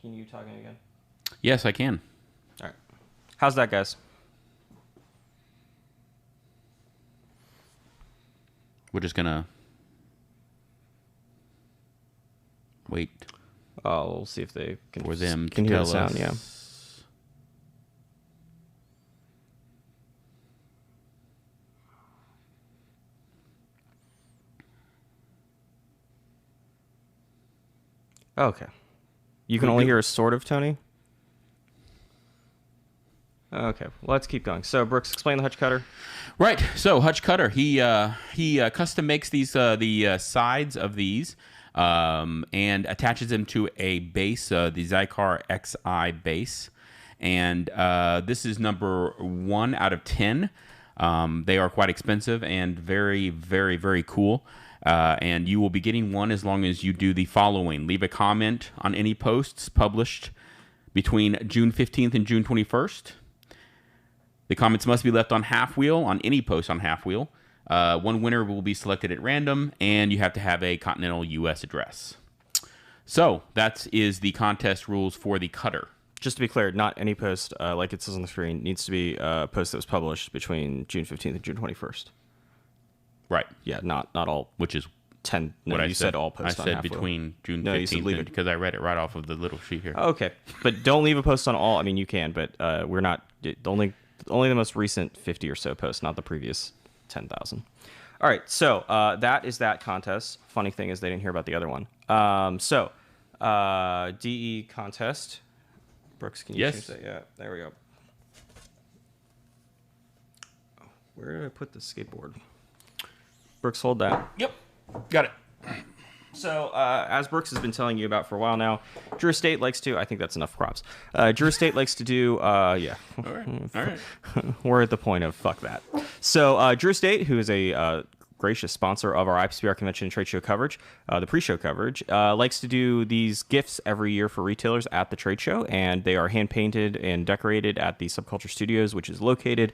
Can you talk in again? Yes, I can. All right. How's that, guys? We're just gonna wait Oh, we'll see if they for them can to hear tell the sound. us. Yeah. Okay. You can only hear a sort of, Tony? Okay, well, let's keep going. So, Brooks, explain the hutch cutter. Right. So Hutch Cutter, he custom makes these the sides of these and attaches them to a base, the Zycar XI base, and this is number 1 out of 10. They are quite expensive and very, very, very cool. And you will be getting one as long as you do the following: leave a comment on any posts published between June 15th and June 21st. The comments must be left on Halfwheel, on any post on Halfwheel. One winner will be selected at random, and you have to have a continental U.S. address. So that is the contest rules for the cutter. Just to be clear, not any post, like it says on the screen, needs to be a post that was published between June 15th and June 21st. Right. Yeah, not all Which is 10. No, what I you said all posts I on said Halfwheel. between June No, you said 15th leave it. because I read it right off of the little sheet here. Okay, but don't leave a post on all. I mean, you can, but we're not only the most recent 50 or so posts, not the previous 10,000. All right, so that is that contest. Funny thing is they didn't hear about the other one. DE contest. Brooks, can you change that? Yeah, there we go. Where did I put the skateboard? Brooks, hold that. Yep. Got it. So, as Brooks has been telling you about for a while now, Drew Estate likes to, I think that's enough props. Drew Estate likes to do, yeah. All right. We're at the point of fuck that. So, Drew Estate, who is a gracious sponsor of our IPCPR Convention Trade Show coverage, the pre-show coverage, likes to do these gifts every year for retailers at the trade show, and they are hand-painted and decorated at the Subculture Studios, which is located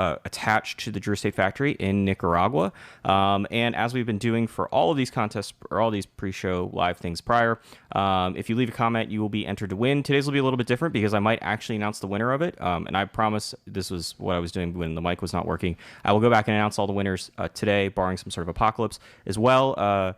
attached to the Drew Estate factory in Nicaragua. And as we've been doing for all of these contests or all these pre-show live things prior, if you leave a comment, you will be entered to win. Today's will be a little bit different because I might actually announce the winner of it. And I promise this was what I was doing when the mic was not working. I will go back and announce all the winners today, barring some sort of apocalypse as well.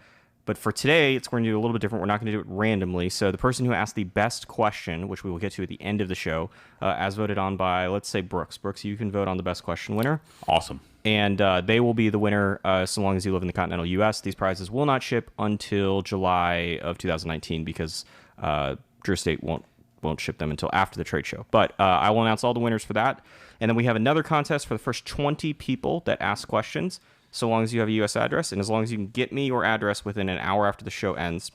But for today, it's going to do a little bit different. We're not going to do it randomly. So the person who asked the best question, which we will get to at the end of the show, as voted on by, let's say, Brooks. Brooks, you can vote on the best question winner. Awesome. And they will be the winner so long as you live in the continental U.S. These prizes will not ship until July of 2019 because Drew Estate won't ship them until after the trade show. But I will announce all the winners for that. And then we have another contest for the first 20 people that ask questions, so long as you have a U.S. address, and as long as you can get me your address within an hour after the show ends.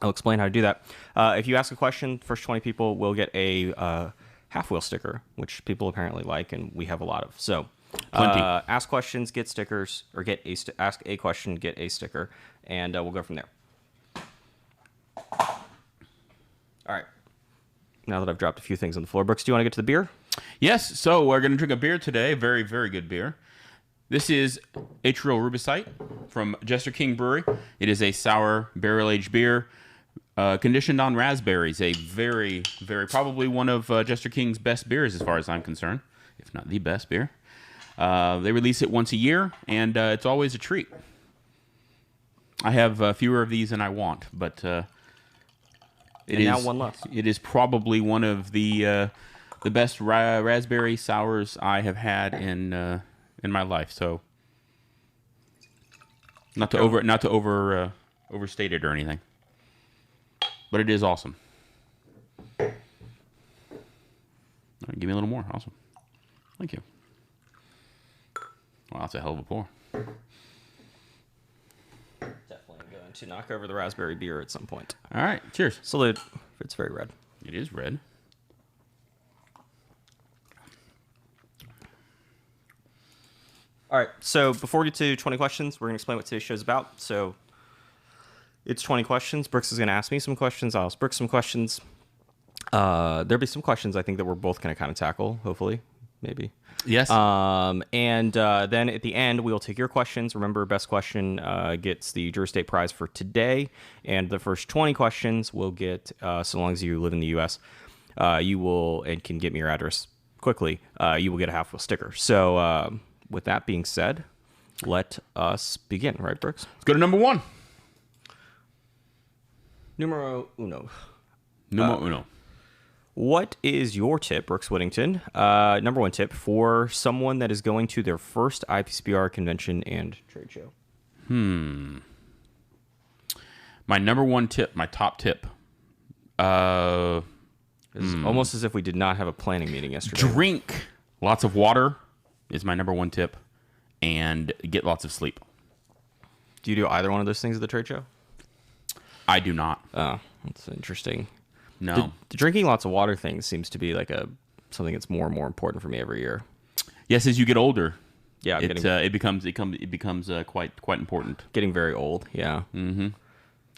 I'll explain how to do that. If you ask a question, first 20 people will get a half-wheel sticker, which people apparently like, and we have a lot of. So, ask questions, get stickers, or ask a question, get a sticker, and we'll go from there. All right. Now that I've dropped a few things on the floor, Brooks, do you want to get to the beer? Yes. So we're going to drink a beer today. Very, very good beer. This is Atrial Rubicite from Jester King Brewery. It is a sour barrel-aged beer conditioned on raspberries. A very, very, probably one of Jester King's best beers as far as I'm concerned, if not the best beer. They release it once a year, and it's always a treat. I have fewer of these than I want, but now one less. It is probably one of the best raspberry sours I have had in my life. So not to overstate it or anything, but it is awesome. All right, give me a little more. Awesome. Thank you. Wow, that's a hell of a pour. Definitely going to knock over the raspberry beer at some point. All right, cheers. Salute. It's very red. It is red. All right, so before we get to 20 questions, we're going to explain what today's show is about. So it's 20 questions. Brooks is going to ask me some questions. I'll ask Brooks some questions. There'll be some questions I think that we're both going to kind of tackle, hopefully. maybe. Yes. And then at the end, we'll take your questions. Remember, best question gets the Drew Estate prize for today. And the first 20 questions will get, so long as you live in the U.S., you will, and can get me your address quickly, you will get a half-wheel sticker. So with that being said, let us begin. Right, Brooks? Let's go to number one. Numero uno. Numero uno. What is your tip, Brooks Whittington? Number one tip for someone that is going to their first IPCPR convention and trade show. My number one tip, my top tip. It's almost as if we did not have a planning meeting yesterday. Drink lots of water is my number one tip, and get lots of sleep. Do you do either one of those things at the trade show? I do not. Oh, that's interesting. No. The drinking lots of water thing seems to be like something that's more and more important for me every year. Yes, as you get older, Yeah, it becomes quite important. getting very old. Yeah.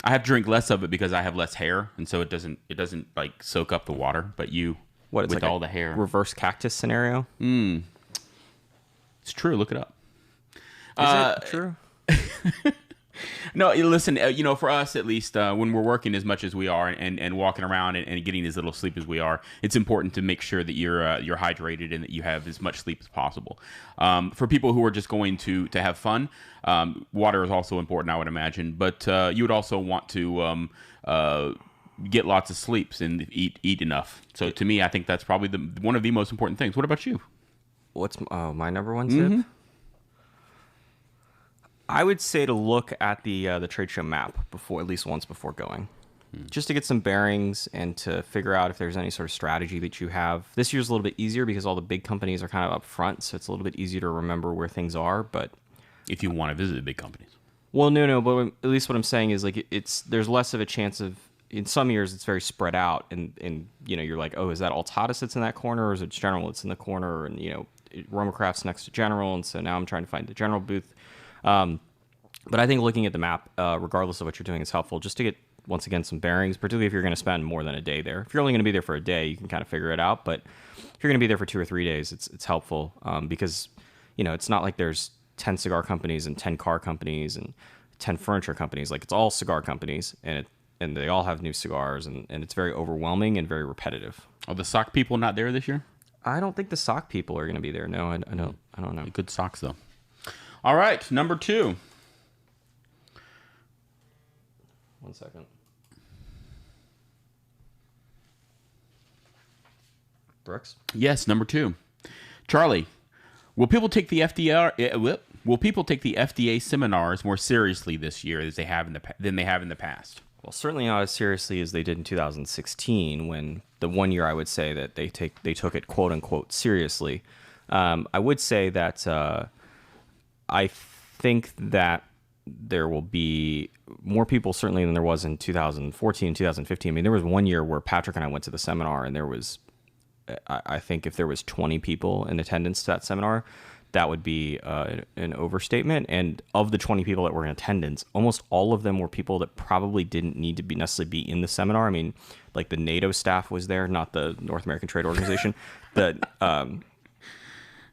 I have to drink less of it because I have less hair, and so it doesn't like soak up the water. But you, What, it's with like all a the hair, reverse cactus scenario? it's true. Look it up. Is it true? No, listen. For us at least, when we're working as much as we are and walking around and getting as little sleep as we are, it's important to make sure that you're hydrated and that you have as much sleep as possible. For people who are just going to have fun, water is also important, I would imagine. But you would also want to get lots of sleeps and eat enough. So to me, I think that's probably one of the most important things. What about you? What's my number one tip? I would say to look at the trade show map at least once before going, just to get some bearings and to figure out if there's any sort of strategy that you have. This year's a little bit easier because all the big companies are kind of up front, so it's a little bit easier to remember where things are. But If you want to visit the big companies. well, no, but at least what I'm saying is like there's less of a chance of. In some years, it's very spread out, and you're like, oh, is that Altatus that's in that corner, or is it General that's in the corner, and Roma Craft's next to General, and so now I'm trying to find the General booth. But I think looking at the map, regardless of what you're doing, is helpful just to get, once again, some bearings, particularly if you're going to spend more than a day there. If you're only going to be there for a day, you can kind of figure it out. But if you're going to be there for 2 or 3 days, it's helpful because, it's not like there's 10 cigar companies and 10 car companies and 10 furniture companies. Like, it's all cigar companies, and they all have new cigars, and it's very overwhelming and very repetitive. Are the sock people not there this year? I don't think the sock people are going to be there. No, I don't know. Good socks, though. All right, number two. 1 second. Brooks? Yes, number two. Charlie, will people take the FDA seminars more seriously this year than they have in the past? Well, certainly not as seriously as they did in 2016, when the 1 year I would say that they took it quote unquote seriously. I would say that I think that there will be more people certainly than there was in 2014, 2015. I mean, there was 1 year where Patrick and I went to the seminar, and there was, I think if there was 20 people in attendance to that seminar, that would be an overstatement. And of the 20 people that were in attendance, almost all of them were people that probably didn't need to necessarily be in the seminar. I mean, like the NATO staff was there, not the North American Trade Organization. The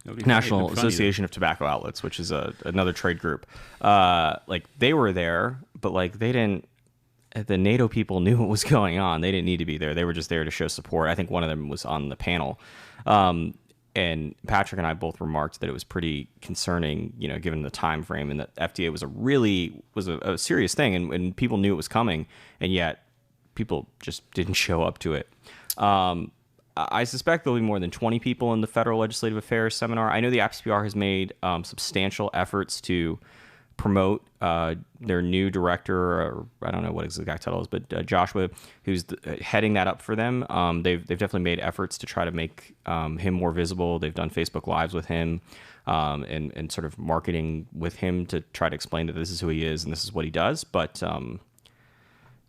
National Association of Tobacco Outlets, which is another trade group. Like they were there, but like they didn't. The NATO people knew what was going on. They didn't need to be there. They were just there to show support. I think one of them was on the panel. And Patrick and I both remarked that it was pretty concerning, given the time frame, and that FDA was a serious thing, and people knew it was coming, and yet people just didn't show up to it. I suspect there'll be more than 20 people in the Federal Legislative Affairs seminar. I know the IPCPR has made substantial efforts to promote their new director, or I don't know what his exact title is, but Joshua, who's heading that up for them. They've definitely made efforts to try to make him more visible. They've done Facebook Lives with him and sort of marketing with him to try to explain that this is who he is and this is what he does. But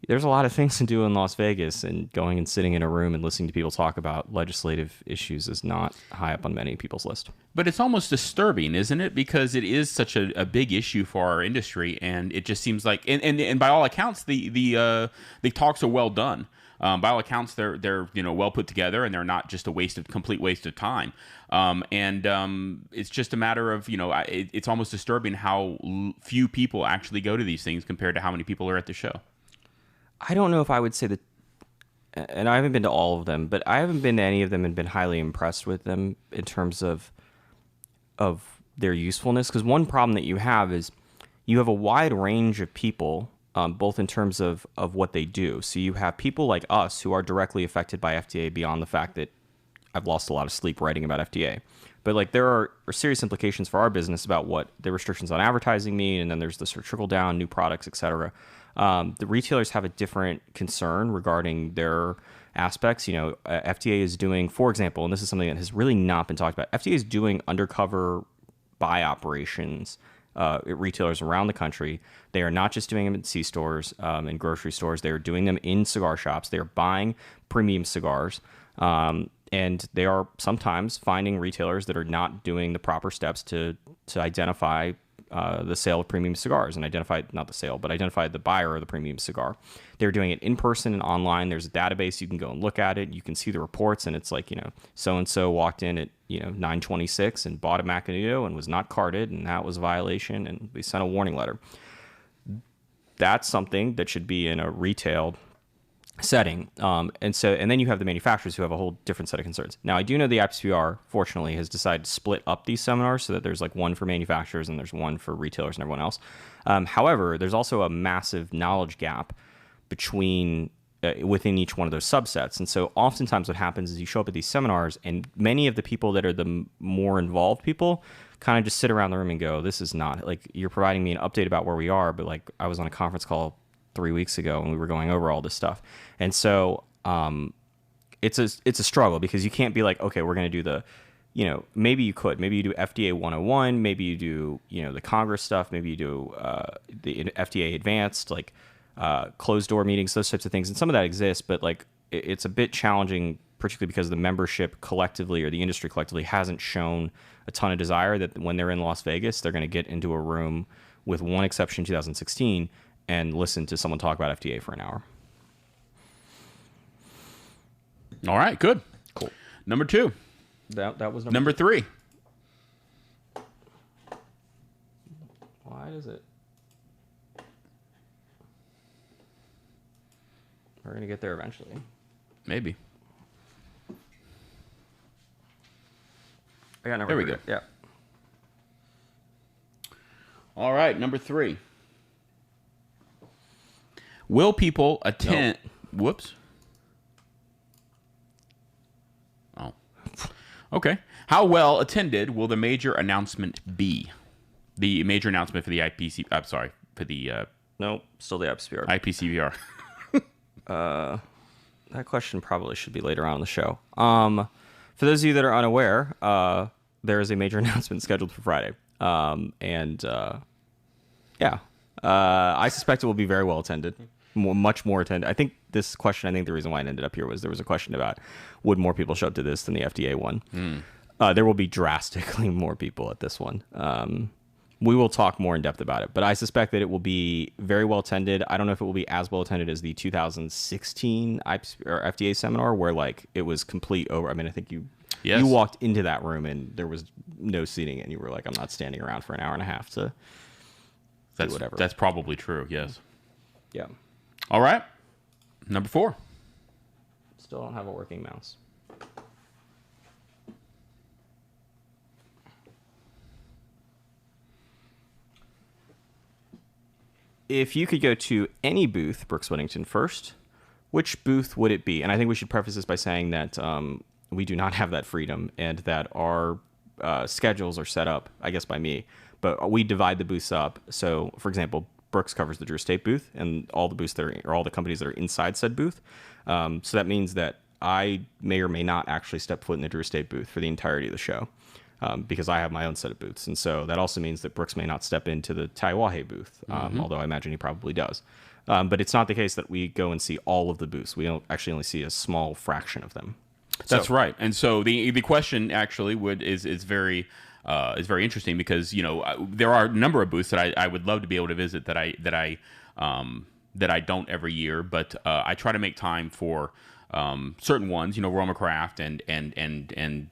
there's a lot of things to do in Las Vegas, and going and sitting in a room and listening to people talk about legislative issues is not high up on many people's list. But it's almost disturbing, isn't it? Because it is such a big issue for our industry, and it just seems like, and by all accounts, the talks are well done. By all accounts, they're well put together, and they're not just a complete waste of time. It's just a matter of it's almost disturbing how few people actually go to these things compared to how many people are at the show. I don't know if I would say that, and I haven't been to all of them, but I haven't been to any of them and been highly impressed with them in terms of their usefulness. Because one problem that you have is you have a wide range of people, both in terms of what they do. So you have people like us who are directly affected by FDA beyond the fact that I've lost a lot of sleep writing about FDA. But like there are serious implications for our business about what the restrictions on advertising mean, and then there's the sort of trickle down, new products, et cetera. The retailers have a different concern regarding their aspects. FDA is doing, for example, and this is something that has really not been talked about, FDA is doing undercover buy operations at retailers around the country. They are not just doing them in C-stores and grocery stores. They are doing them in cigar shops. They are buying premium cigars. And they are sometimes finding retailers that are not doing the proper steps to identify the sale of premium cigars and identify the buyer of the premium cigar. They're doing it in person and online. There's a database. You can go and look at it. You can see the reports, and it's like, so-and-so walked in at, 9:26 and bought a Macanudo and was not carded, and that was a violation, and they sent a warning letter. That's something that should be in a retail setting. And then you have the manufacturers who have a whole different set of concerns. Now, I do know the IPCPR, fortunately, has decided to split up these seminars so that there's like one for manufacturers and there's one for retailers and everyone else. However, there's also a massive knowledge gap within each one of those subsets. And so oftentimes what happens is you show up at these seminars, and many of the people that are the more involved people kind of just sit around the room and go, this is not, like, you're providing me an update about where we are, but like I was on a conference call 3 weeks ago and we were going over all this stuff. And so it's a struggle, because you can't be like, okay, we're going to do maybe you do FDA 101, maybe you do, the Congress stuff, maybe you do the FDA advanced, like closed door meetings, those types of things. And some of that exists, but like it's a bit challenging, particularly because the membership collectively, or the industry collectively, hasn't shown a ton of desire that when they're in Las Vegas, they're going to get into a room, with one exception in 2016, and listen to someone talk about FDA for an hour. All right, good. Cool. Number 2. That was number 3. Why is it? We're going to get there eventually. Maybe. I got number 3. There we go. Yeah. All right, number 3. Will people attend... Nope. Whoops. Oh. Okay. How well attended will the major announcement be? The major announcement for the IPC... I'm sorry. For the... Nope. Still the IPCPR. IPCPR. That question probably should be later on in the show. For those of you that are unaware, there is a major announcement scheduled for Friday. I suspect it will be very well attended. Much more attended. I think the reason why it ended up here was there was a question about would more people show up to this than the FDA one. There will be drastically more people at this one. We will talk more in depth about it, but I suspect that it will be very well attended. I don't know if it will be as well attended as the 2016 FDA seminar, where like it was complete over. I mean, I think you walked into that room and there was no seating, and you were like, I'm not standing around for an hour and a half to do whatever. That's probably true. Yes. Yeah. All right. Number 4. Still don't have a working mouse. If you could go to any booth, Brooks Whittington first, which booth would it be? And I think we should preface this by saying that we do not have that freedom, and that our schedules are set up, I guess, by me. But we divide the booths up. So, for example, Brooks covers the Drew Estate booth and all the booths all the companies that are inside said booth. So that means that I may or may not actually step foot in the Drew Estate booth for the entirety of the show, because I have my own set of booths. And so that also means that Brooks may not step into the Taiwahe booth, although I imagine he probably does. But it's not the case that we go and see all of the booths. We don't actually only see a small fraction of them. That's right. And so the question actually is very interesting, because there are a number of booths that I would love to be able to visit that I that I don't every year, but I try to make time for certain ones, Roma Craft and any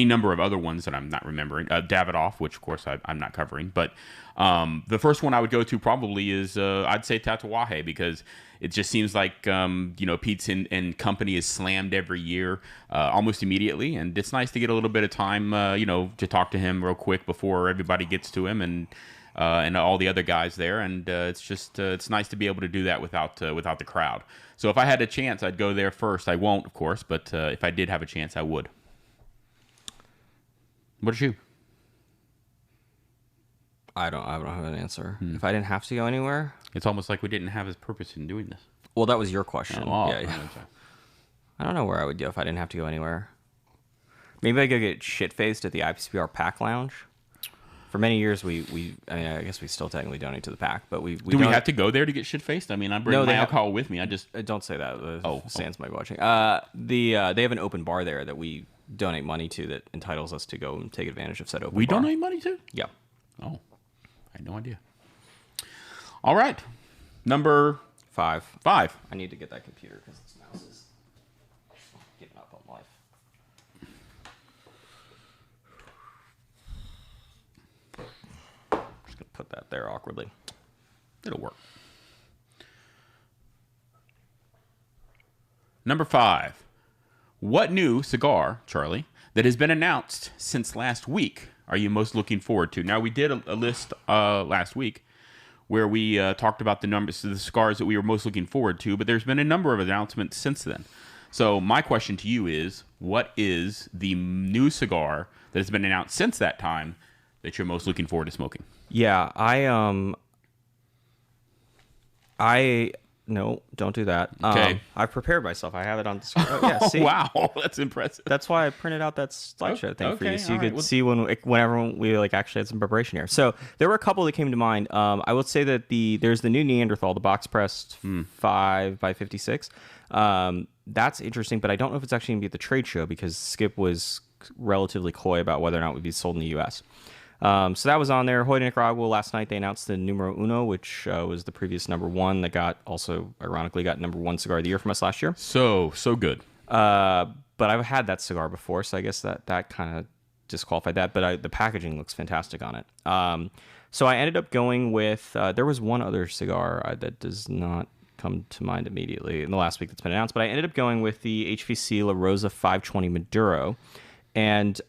number of other ones that I'm not remembering. Davidoff, which of course I'm not covering, but the first one I would go to probably is I'd say Tatuaje, because it just seems like Pete's and company is slammed every year almost immediately, and it's nice to get a little bit of time to talk to him real quick before everybody gets to him and all the other guys there, and it's nice to be able to do that without the crowd. So if I had a chance, I'd go there first. I won't, of course, but if I did have a chance, I would. What did you? I don't have an answer. If I didn't have to go anywhere, it's almost like we didn't have a purpose in doing this. Well, that was your question. Oh, yeah. I don't know where I would go if I didn't have to go anywhere. Maybe I'd go get shit-faced at the IPCPR Pack Lounge. For many years, I guess we still technically donate to the pack, but do we have to go there to get shit-faced? I mean, I'm bringing my alcohol with me. I just... Don't say that. Sans might be watching. They have an open bar there that we donate money to that entitles us to go and take advantage of said open bar. We donate money to? Yeah. Oh, I had no idea. All right. Number... 5. 5. I need to get that computer because this mouse is giving up on life. Just going to put that there awkwardly. It'll work. Number 5. What new cigar, Charlie, that has been announced since last week are you most looking forward to? Now, we did a list last week where we talked about the numbers of the cigars that we were most looking forward to, but there's been a number of announcements since then. So my question to you is, what is the new cigar that has been announced since that time that you're most looking forward to smoking? Yeah, no, don't do that. Okay. I've prepared myself. I have it on the screen. Oh, yeah, see? Wow, that's impressive. That's why I printed out that slideshow thing for you, so you could right. see whenever we actually had some preparation here. So there were a couple that came to mind. I would say that there's the new Neanderthal, the box pressed 5 by 56. That's interesting, but I don't know if it's actually going to be at the trade show because Skip was relatively coy about whether or not it would be sold in the U.S. So that was on there. Hoy de Nicaragua, last night they announced the Numero Uno, which was the previous number 1 that ironically got number 1 cigar of the year from us last year. So good. But I've had that cigar before, so I guess that kind of disqualified that. But the packaging looks fantastic on it. So I ended up going with, there was one other cigar that does not come to mind immediately in the last week that's been announced, but I ended up going with the Hvc Larosa 520 Maduro. And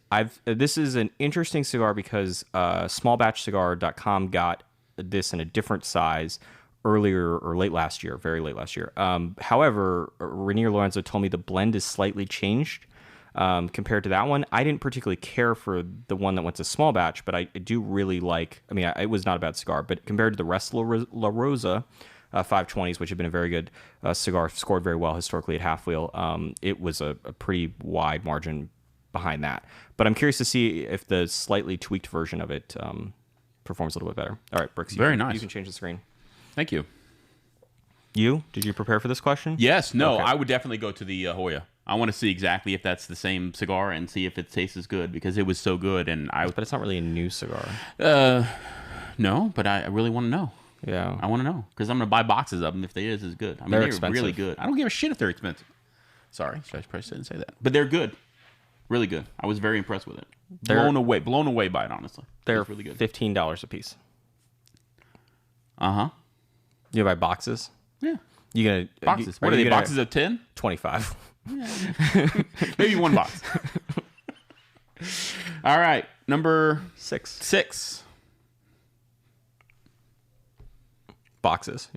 this is an interesting cigar because smallbatchcigar.com got this in a different size earlier or late last year, very late last year. However, Rainier Lorenzo told me the blend is slightly changed compared to that one. I didn't particularly care for the one that went to small batch, but I do really like, it was not a bad cigar, but compared to the rest of La Rosa 520s, which have been a very good cigar, scored very well historically at halfwheel, it was a pretty wide margin behind that. But I'm curious to see if the slightly tweaked version of it performs a little bit better. All right, Brooks, nice. You can change the screen. Thank you. Did you prepare for this question? Yes. No, okay. I would definitely go to the Hoya. I want to see exactly if that's the same cigar and see if it tastes as good because it was so good. But it's not really a new cigar. No, but I really want to know. Yeah. I want to know because I'm going to buy boxes of them if they is good. They're expensive. Really good. I don't give a shit if they're expensive. Sorry, I probably shouldn't say that. But they're good. Really good. I was very impressed with it. Blown away by it, honestly. They're really good. $15 a piece. Uh-huh. You buy boxes? Yeah. You gonna boxes? What are they? Boxes of 10? 25. Maybe one box. All right, number 6. Boxes.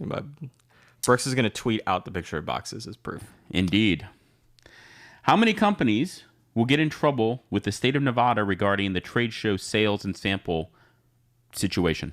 Brooks is gonna tweet out the picture of boxes as proof. Indeed. How many companies will get in trouble with the state of Nevada regarding the trade show sales and sample situation?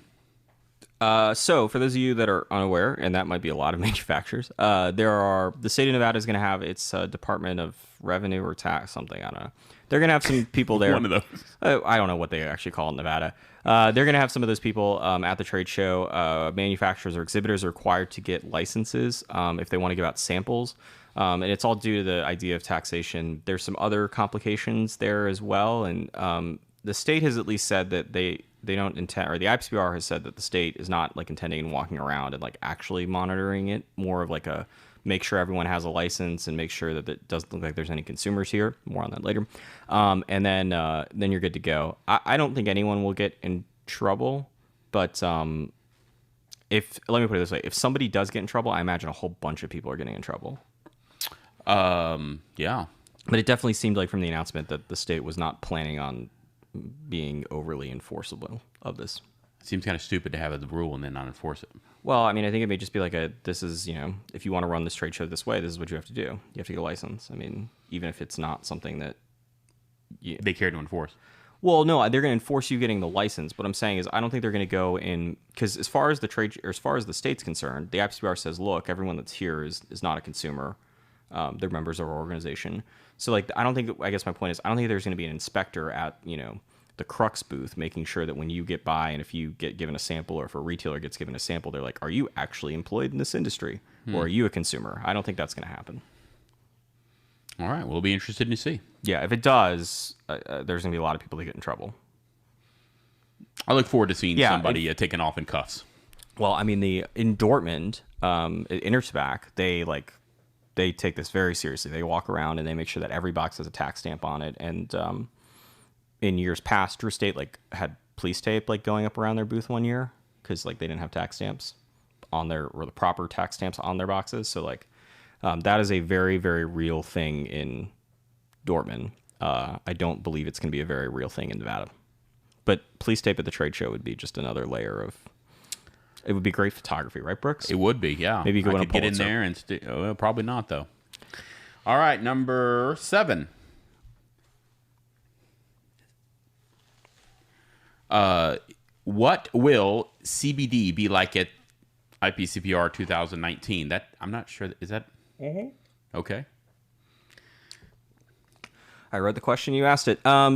So for those of you that are unaware, and that might be a lot of manufacturers, the state of Nevada is going to have its Department of Revenue or Tax, something, I don't know. They're going to have some people there. One of those. I don't know what they actually call it in Nevada. They're going to have some of those people at the trade show. Manufacturers or exhibitors are required to get licenses if they want to give out samples. And it's all due to the idea of taxation. There's some other complications there as well. And the state has at least said that they intend, or the IPCPR has said that the state is not like intending on walking around and like actually monitoring it. More of like a make sure everyone has a license and make sure that it doesn't look like there's any consumers here. More on that later. And then you're good to go. I don't think anyone will get in trouble, but if let me put it this way, if somebody does get in trouble, I imagine a whole bunch of people are getting in trouble. Yeah. But it definitely seemed like from the announcement that the state was not planning on being overly enforceable of this. Seems kind of stupid to have a rule and then not enforce it. Well, I mean, I think it may just be like this is, if you want to run this trade show this way, this is what you have to do. You have to get a license. I mean, even if it's not something that they care to enforce. Well, no, they're going to enforce you getting the license. What I'm saying is I don't think they're going to go in, because as far as the state's concerned, the IPCPR says, look, everyone that's here is not a consumer. They're members of our organization. So, like, I guess my point is, I don't think there's going to be an inspector at, the Crux booth making sure that when you get by and if you get given a sample or if a retailer gets given a sample, they're like, are you actually employed in this industry? Or are you a consumer? I don't think that's going to happen. All right. We'll be interested to see. Yeah, if it does, there's going to be a lot of people that get in trouble. I look forward to seeing somebody taken off in cuffs. Well, I mean, in Dortmund, at Interspec, they take this very seriously. They walk around and they make sure that every box has a tax stamp on it. And in years past, Drew State had police tape going up around their booth one year because they didn't have tax stamps on the proper tax stamps on their boxes. So that is a very, very real thing in Dortmund. I don't believe it's going to be a very real thing in Nevada. But police tape at the trade show would be just another layer of. It would be great photography, right, Brooks? It would be, yeah. Maybe you could get in there and probably not though. All right, number 7. What will CBD be like at IPCPR 2019? That I'm not sure. Is that okay? I read the question. You asked it. Hey,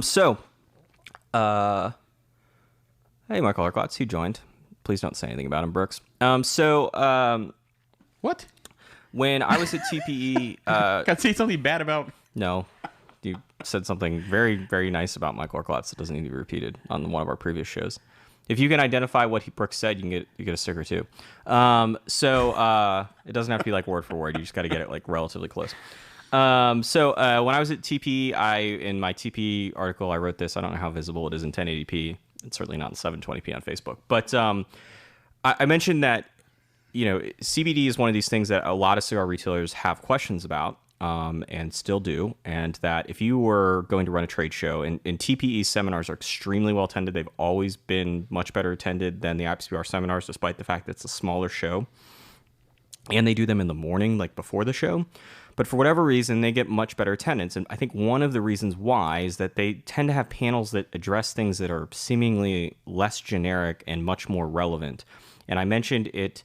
Michael Arklotz, he joined. Please don't say anything about him, Brooks. What? When I was at TPE, can I say something bad about? No, you said something very, very nice about Michael Arklotz that doesn't need to be repeated on one of our previous shows. If you can identify what Brooks said, you get a sticker too. It doesn't have to be word for word. You just got to get it relatively close. When I was at TPE, in my TPE article, I wrote this. I don't know how visible it is in 1080p. It's certainly not in 720p on Facebook. But I mentioned that CBD is one of these things that a lot of cigar retailers have questions about. And still do, and that if you were going to run a trade show, and TPE seminars are extremely well attended, they've always been much better attended than the IPCPR seminars, despite the fact that it's a smaller show, and they do them in the morning, before the show. But for whatever reason, they get much better attendance, and I think one of the reasons why is that they tend to have panels that address things that are seemingly less generic and much more relevant. And I mentioned it,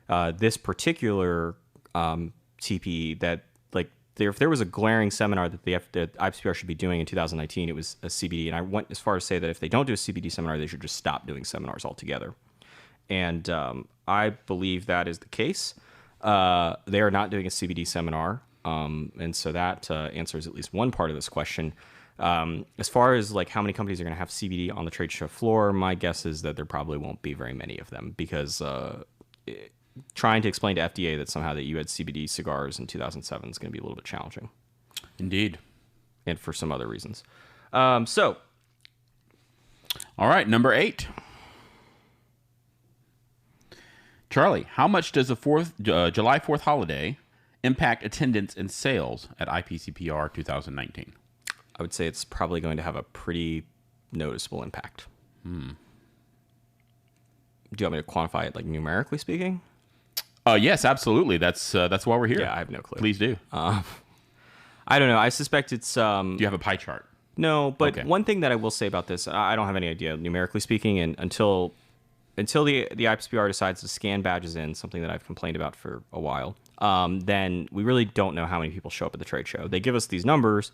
this particular TPE, that if there was a glaring seminar that the IPCPR should be doing in 2019, it was a CBD. And I went as far as to say that if they don't do a CBD seminar, they should just stop doing seminars altogether. And I believe that is the case. They are not doing a CBD seminar. And so that answers at least one part of this question. As far as how many companies are going to have CBD on the trade show floor, my guess is that there probably won't be very many of them because trying to explain to FDA that somehow that you had CBD cigars in 2007 is going to be a little bit challenging. Indeed. And for some other reasons. All right, number 8. Charlie, how much does the July 4th holiday impact attendance and sales at IPCPR 2019? I would say it's probably going to have a pretty noticeable impact. Do you want me to quantify it numerically speaking? Yes, absolutely. That's why we're here. Yeah, I have no clue. Please do. I don't know. I suspect it's... do you have a pie chart? No, but okay. One thing that I will say about this, I don't have any idea, numerically speaking, and until the IPCPR decides to scan badges in, something that I've complained about for a while, then we really don't know how many people show up at the trade show. They give us these numbers,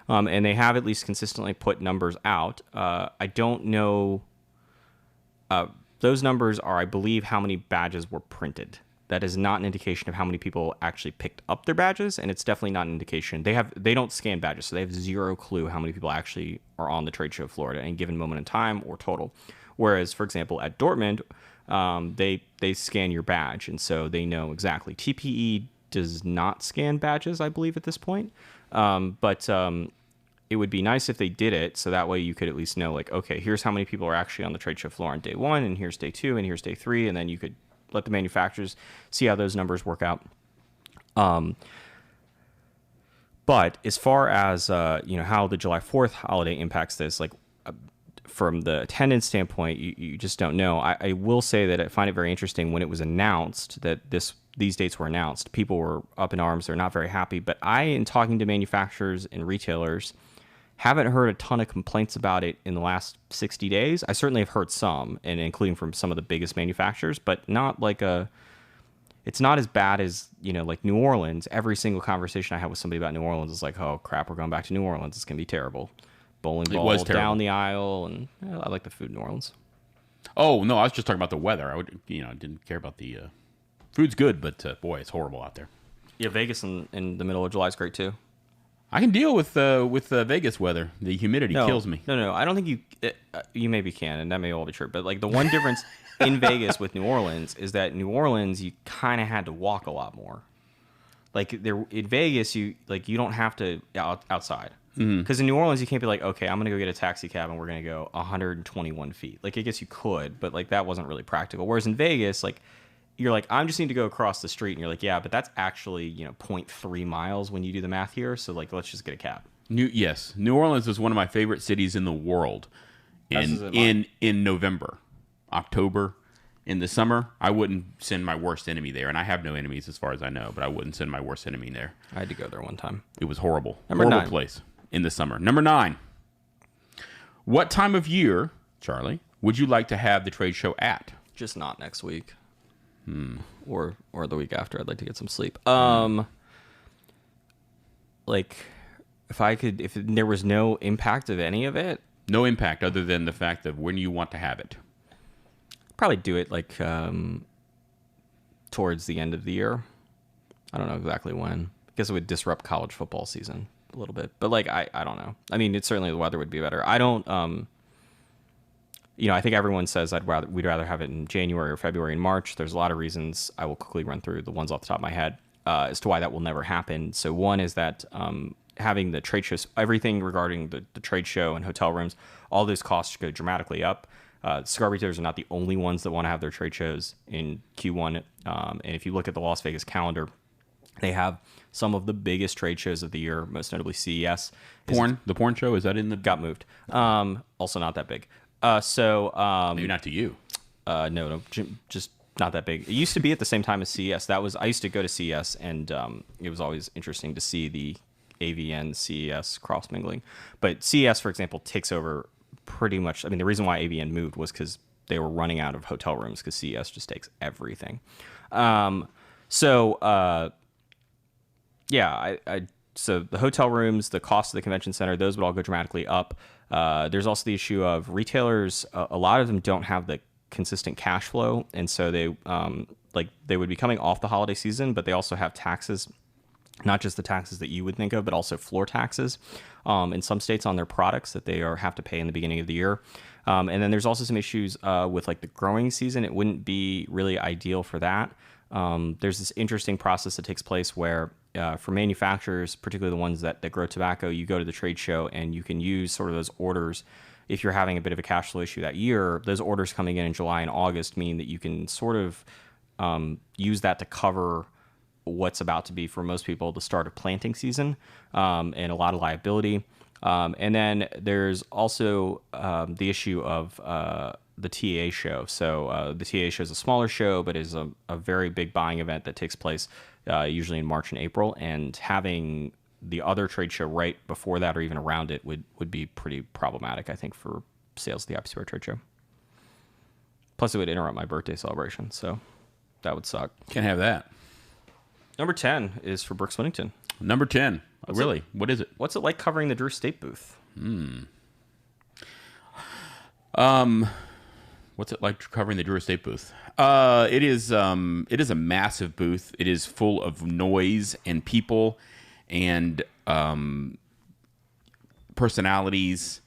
and they have at least consistently put numbers out. I don't know... those numbers are, I believe, how many badges were printed. that is not an indication of how many people actually picked up their badges, and it's definitely not an indication. They don't scan badges, so they have zero clue how many people actually are on the trade show floor at any given moment in time or total. Whereas, for example, at Dortmund, they scan your badge, and so they know exactly. TPE does not scan badges, I believe, at this point. But it would be nice if they did it, so that way you could at least know, like, okay, here's how many people are actually on the trade show floor on day 1, and here's day 2, and here's day 3, and then you could let the manufacturers see how those numbers work out. But as far as how the July 4th holiday impacts this, like from the attendance standpoint, you just don't know. I will say that I find it very interesting when it was announced that these dates were announced. People were up in arms. They're not very happy. But in talking to manufacturers and retailers, haven't heard a ton of complaints about it in the last 60 days. I certainly have heard some, and including from some of the biggest manufacturers, but not like it's not as bad as, like New Orleans. Every single conversation I had with somebody about New Orleans is like, oh crap, we're going back to New Orleans. It's going to be terrible. Bowling ball down the aisle, and I like the food in New Orleans. Oh, no, I was just talking about the weather. I didn't care about the food's good, but boy, it's horrible out there. Yeah, Vegas in the middle of July is great too. I can deal with Vegas weather. The humidity kills me. No. I don't think you maybe can, and that may all be true. But like the one difference in Vegas with New Orleans is that New Orleans you kind of had to walk a lot more. Like there in Vegas, you don't have to outside. Because in New Orleans, you can't be like, okay, I'm going to go get a taxi cab and we're going to go 121 feet. Like, I guess you could, but like that wasn't really practical. Whereas in Vegas, like, you're like, I just need to go across the street. And you're like, yeah, but that's actually, 0.3 miles when you do the math here. So like, let's just get a cab. Yes. New Orleans is one of my favorite cities in the world. In November, October, in the summer, I wouldn't send my worst enemy there. And I have no enemies as far as I know, but I wouldn't send my worst enemy there. I had to go there one time. It was horrible. Horrible 9. Place. In the summer. Number 9. What time of year, Charlie, would you like to have the trade show at? Just not next week. Or the week after. I'd like to get some sleep. Like, if there was no impact of any of it. No impact other than the fact of when you want to have it. Probably do it like towards the end of the year. I don't know exactly when. I guess it would disrupt college football season a little bit, but like I don't know. I mean, it's certainly the weather would be better. I don't I think everyone says we'd rather have it in January or February and March. There's a lot of reasons. I will quickly run through the ones off the top of my head as to why that will never happen. So one is that having the trade shows, everything regarding the trade show and hotel rooms, all those costs go dramatically up. Cigar retailers are not the only ones that want to have their trade shows in Q1. And if you look at the Las Vegas calendar, they have some of the biggest trade shows of the year, most notably CES. The porn show, is that in the... Got moved. Also not that big. Maybe not to you. No, just not that big. It used to be at the same time as CES. I used to go to CES, and it was always interesting to see the AVN CES cross mingling. But CES, for example, takes over pretty much. I mean, the reason why AVN moved was because they were running out of hotel rooms because CES just takes everything. So the hotel rooms, the cost of the convention center, those would all go dramatically up. There's also the issue of retailers. A lot of them don't have the consistent cash flow, and so they would be coming off the holiday season, but they also have taxes, not just the taxes that you would think of, but also floor taxes in some states on their products that they have to pay in the beginning of the year. And then there's also some issues with like the growing season. It wouldn't be really ideal for that. There's this interesting process that takes place where for manufacturers, particularly the ones that grow tobacco, you go to the trade show and you can use sort of those orders. If you're having a bit of a cash flow issue that year, those orders coming in July and August mean that you can sort of use that to cover what's about to be, for most people, the start of planting season and a lot of liability. And then there's also the issue of the TA show. So the TA show is a smaller show, but is a very big buying event that takes place usually in March and April. And having the other trade show right before that or even around it would be pretty problematic, I think, for sales of the IPCPR trade show. Plus, it would interrupt my birthday celebration, so that would suck. Can't have that. Number 10 is for Brooks Whittington. Number 10. Really? What is it? What's it like covering the What's it like covering the Drew Estate booth? It is a massive booth. It is full of noise and people and personalities,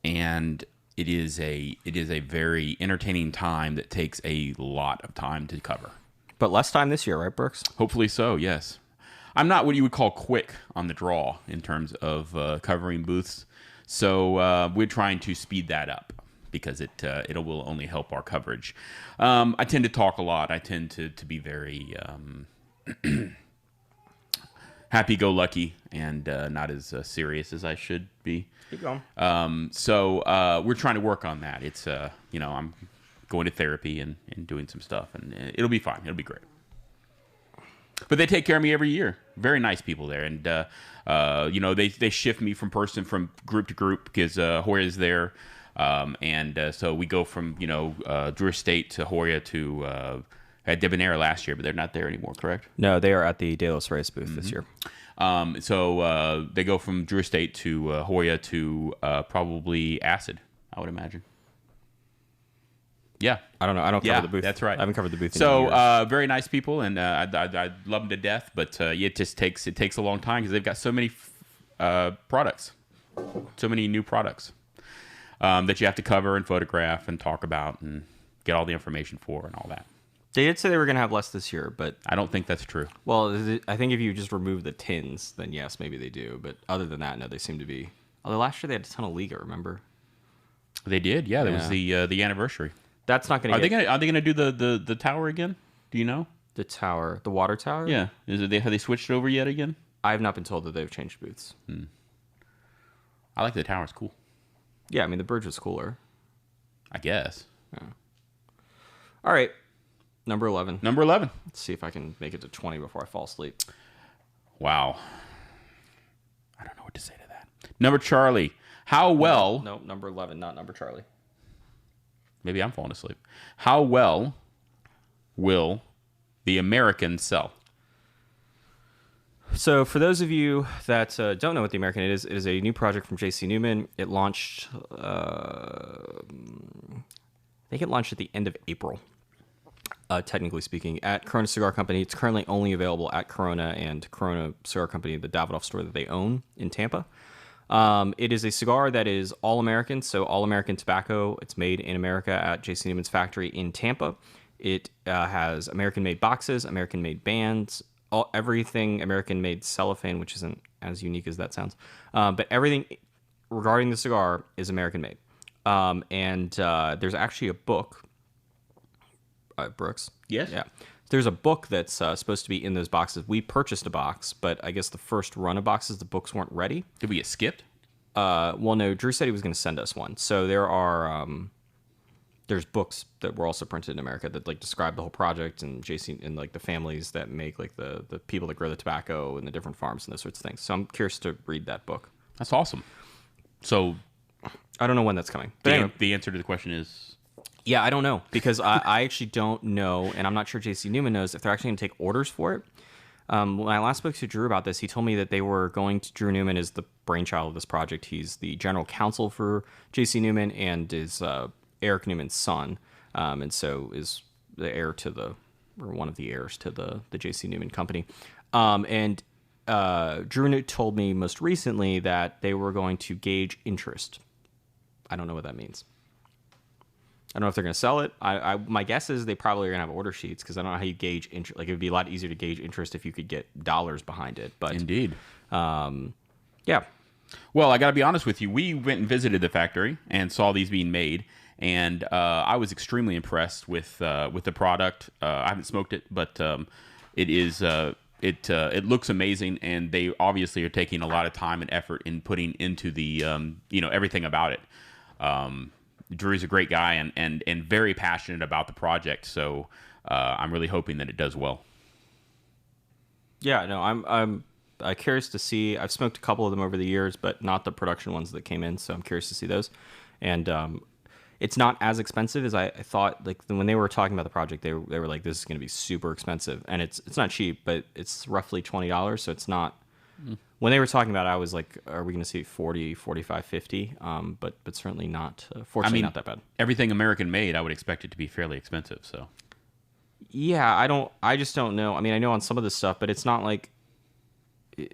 and it is a very entertaining time that takes a lot of time to cover. But less time this year, right, Brooks? Hopefully so, yes. I'm not what you would call quick on the draw in terms of covering booths, so we're trying to speed that up because it will only help our coverage. I tend to talk a lot. I tend to be very happy-go-lucky and not as serious as I should be. Keep going. So we're trying to work on that. It's I'm going to therapy and doing some stuff, and it'll be fine. It'll be great. But they take care of me every year. Very nice people there, and they shift me from group to group because Hoya's there, and so we go from Drew Estate to Hoya to at Debonair last year, but they're not there anymore. Correct? No, they are at the De Los Reyes booth this year. So they go from Drew Estate to Hoya to probably Acid, I would imagine. Yeah. I don't know. I don't cover the booth. That's right. I haven't covered the booth in years. Very nice people, and I love them to death, but it just takes a long time because they've got so many products, so many new products that you have to cover and photograph and talk about and get all the information for and all that. They did say they were going to have less this year, but I don't think that's true. Well, I think if you just remove the tins, then yes, maybe they do. But other than that, no, they seem to be. Although last year they had a ton of Liga, remember? They did, yeah. That was the anniversary. That's not going to. Are they going to do the tower again? Do you know the tower, the water tower? Yeah. Have they switched it over yet again? I have not been told that they've changed booths. I like the tower. It's cool. Yeah, I mean the bridge was cooler. I guess. Yeah. All right. Number 11. Number 11. Let's see if I can make it to 20 before I fall asleep. Wow. I don't know what to say to that. Number Charlie. How well... No, number 11, not number Charlie. Maybe I'm falling asleep. How well will the American sell? So for those of you that don't know what the American is, it is a new project from JC Newman. It launched... I think it launched at the end of April. Technically speaking, at Corona Cigar Company. It's currently only available at Corona and Corona Cigar Company, the Davidoff store that they own in Tampa. It is a cigar that is all-American, so all-American tobacco. It's made in America at JC Newman's factory in Tampa. It has American-made boxes, American-made bands, everything American-made cellophane, which isn't as unique as that sounds. But everything regarding the cigar is American-made. And there's actually a book. Brooks? Yes? Yeah. There's a book that's supposed to be in those boxes. We purchased a box, but I guess the first run of boxes, the books weren't ready. Did we get skipped? Well, no. Drew said he was going to send us one. So there's books that were also printed in America that like describe the whole project and JC and like the families that make like the people that grow the tobacco and the different farms and those sorts of things. So I'm curious to read that book. That's awesome. So I don't know when that's coming. But anyway. The answer to the question is... Yeah, I don't know because I actually don't know, and I'm not sure JC Newman knows if they're actually going to take orders for it. When I last spoke to Drew about this, he told me that they were going to. Drew Newman is the brainchild of this project. He's the general counsel for JC Newman and is Eric Newman's son, and so is the heir to one of the heirs to the JC Newman company. And Drew told me most recently that they were going to gauge interest. I don't know what that means. I don't know if they're going to sell it. My guess is they probably are going to have order sheets because I don't know how you gauge interest. Like it would be a lot easier to gauge interest if you could get dollars behind it. But indeed, yeah. Well, I got to be honest with you. We went and visited the factory and saw these being made, and I was extremely impressed with the product. I haven't smoked it, but it is it looks amazing, and they obviously are taking a lot of time and effort in putting into the everything about it. Drew's a great guy and very passionate about the project, so I'm really hoping that it does well. Yeah, no, I'm curious to see. I've smoked a couple of them over the years, but not the production ones that came in, so I'm curious to see those. And it's not as expensive as I thought. Like when they were talking about the project, they were like, "This is going to be super expensive," and it's not cheap, but it's roughly $20, so it's not When they were talking about it, I was like, are we going to see 40, 45, 50? But certainly not, fortunately not that bad. Everything American made, I would expect it to be fairly expensive. So yeah, I just don't know. I mean, I know on some of this stuff, but it's not like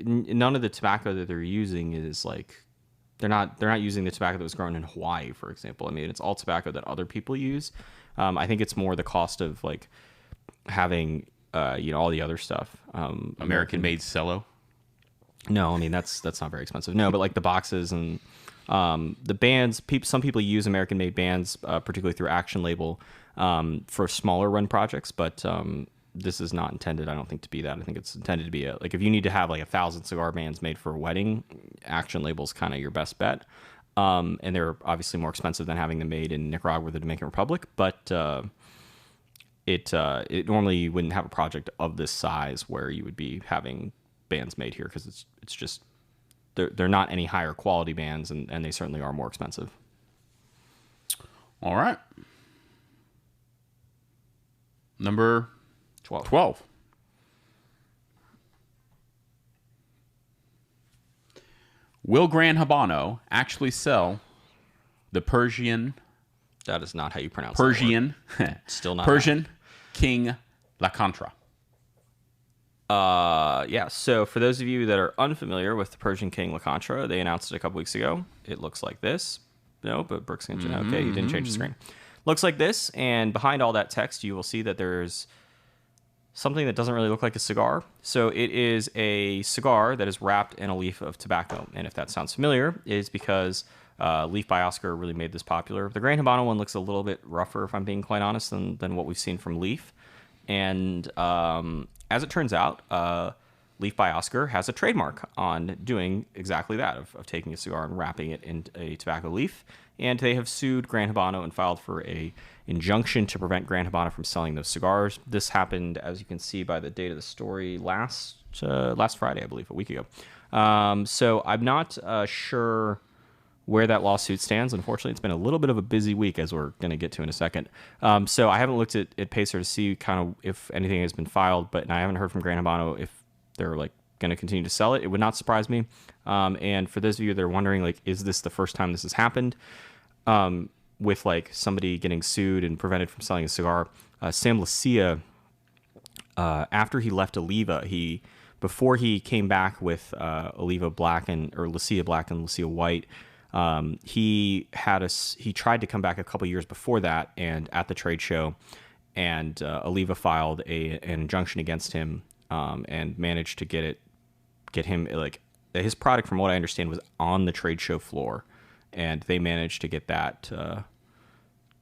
none of the tobacco that they're using is like, they're not using the tobacco that was grown in Hawaii, for example. I mean, it's all tobacco that other people use. I think it's more the cost of like having, all the other stuff. American made cello. No, I mean that's not very expensive. No, but like the boxes and the bands. Some people use American-made bands, particularly through Action Label, for smaller run projects. But this is not intended, I don't think, to be that. I think it's intended to be like if you need to have like 1,000 cigar bands made for a wedding, Action Label's kind of your best bet. And they're obviously more expensive than having them made in Nicaragua or the Dominican Republic. But it normally you wouldn't have a project of this size where you would be having bands made here because it's just they're not any higher quality bands and they certainly are more expensive. All right. Number 12. Will Gran Habano actually sell the Persian? That is not how you pronounce Persian. Still not Persian King La Contra. Yeah, so for those of you that are unfamiliar with the Persian King La Contra, they announced it a couple weeks ago. It looks like this. No, but Brooks can okay, you didn't change the screen. Looks like this, and behind all that text, you will see that there's something that doesn't really look like a cigar. So it is a cigar that is wrapped in a leaf of tobacco, and if that sounds familiar, it is because Leaf by Oscar really made this popular. The Gran Habano one looks a little bit rougher, if I'm being quite honest, than what we've seen from Leaf. And as it turns out, Leaf by Oscar has a trademark on doing exactly that, of taking a cigar and wrapping it in a tobacco leaf. And they have sued Gran Habano and filed for a injunction to prevent Gran Habano from selling those cigars. This happened, as you can see by the date of the story, last Friday, I believe, a week ago. So I'm not sure where that lawsuit stands. Unfortunately, it's been a little bit of a busy week, as we're going to get to in a second. So I haven't looked at Pacer to see kind of if anything has been filed, but I haven't heard from Gran Habano if they're like going to continue to sell it. It would not surprise me. And for those of you that are wondering, like, is this the first time this has happened with like somebody getting sued and prevented from selling a cigar? Sam Lucia, after he left Oliva, before he came back with Oliva Black or Lucia Black and Lucia White, he tried to come back a couple years before that, and at the trade show, and Oliva filed an injunction against him, and managed to get him, like, his product, from what I understand, was on the trade show floor, and they managed to get that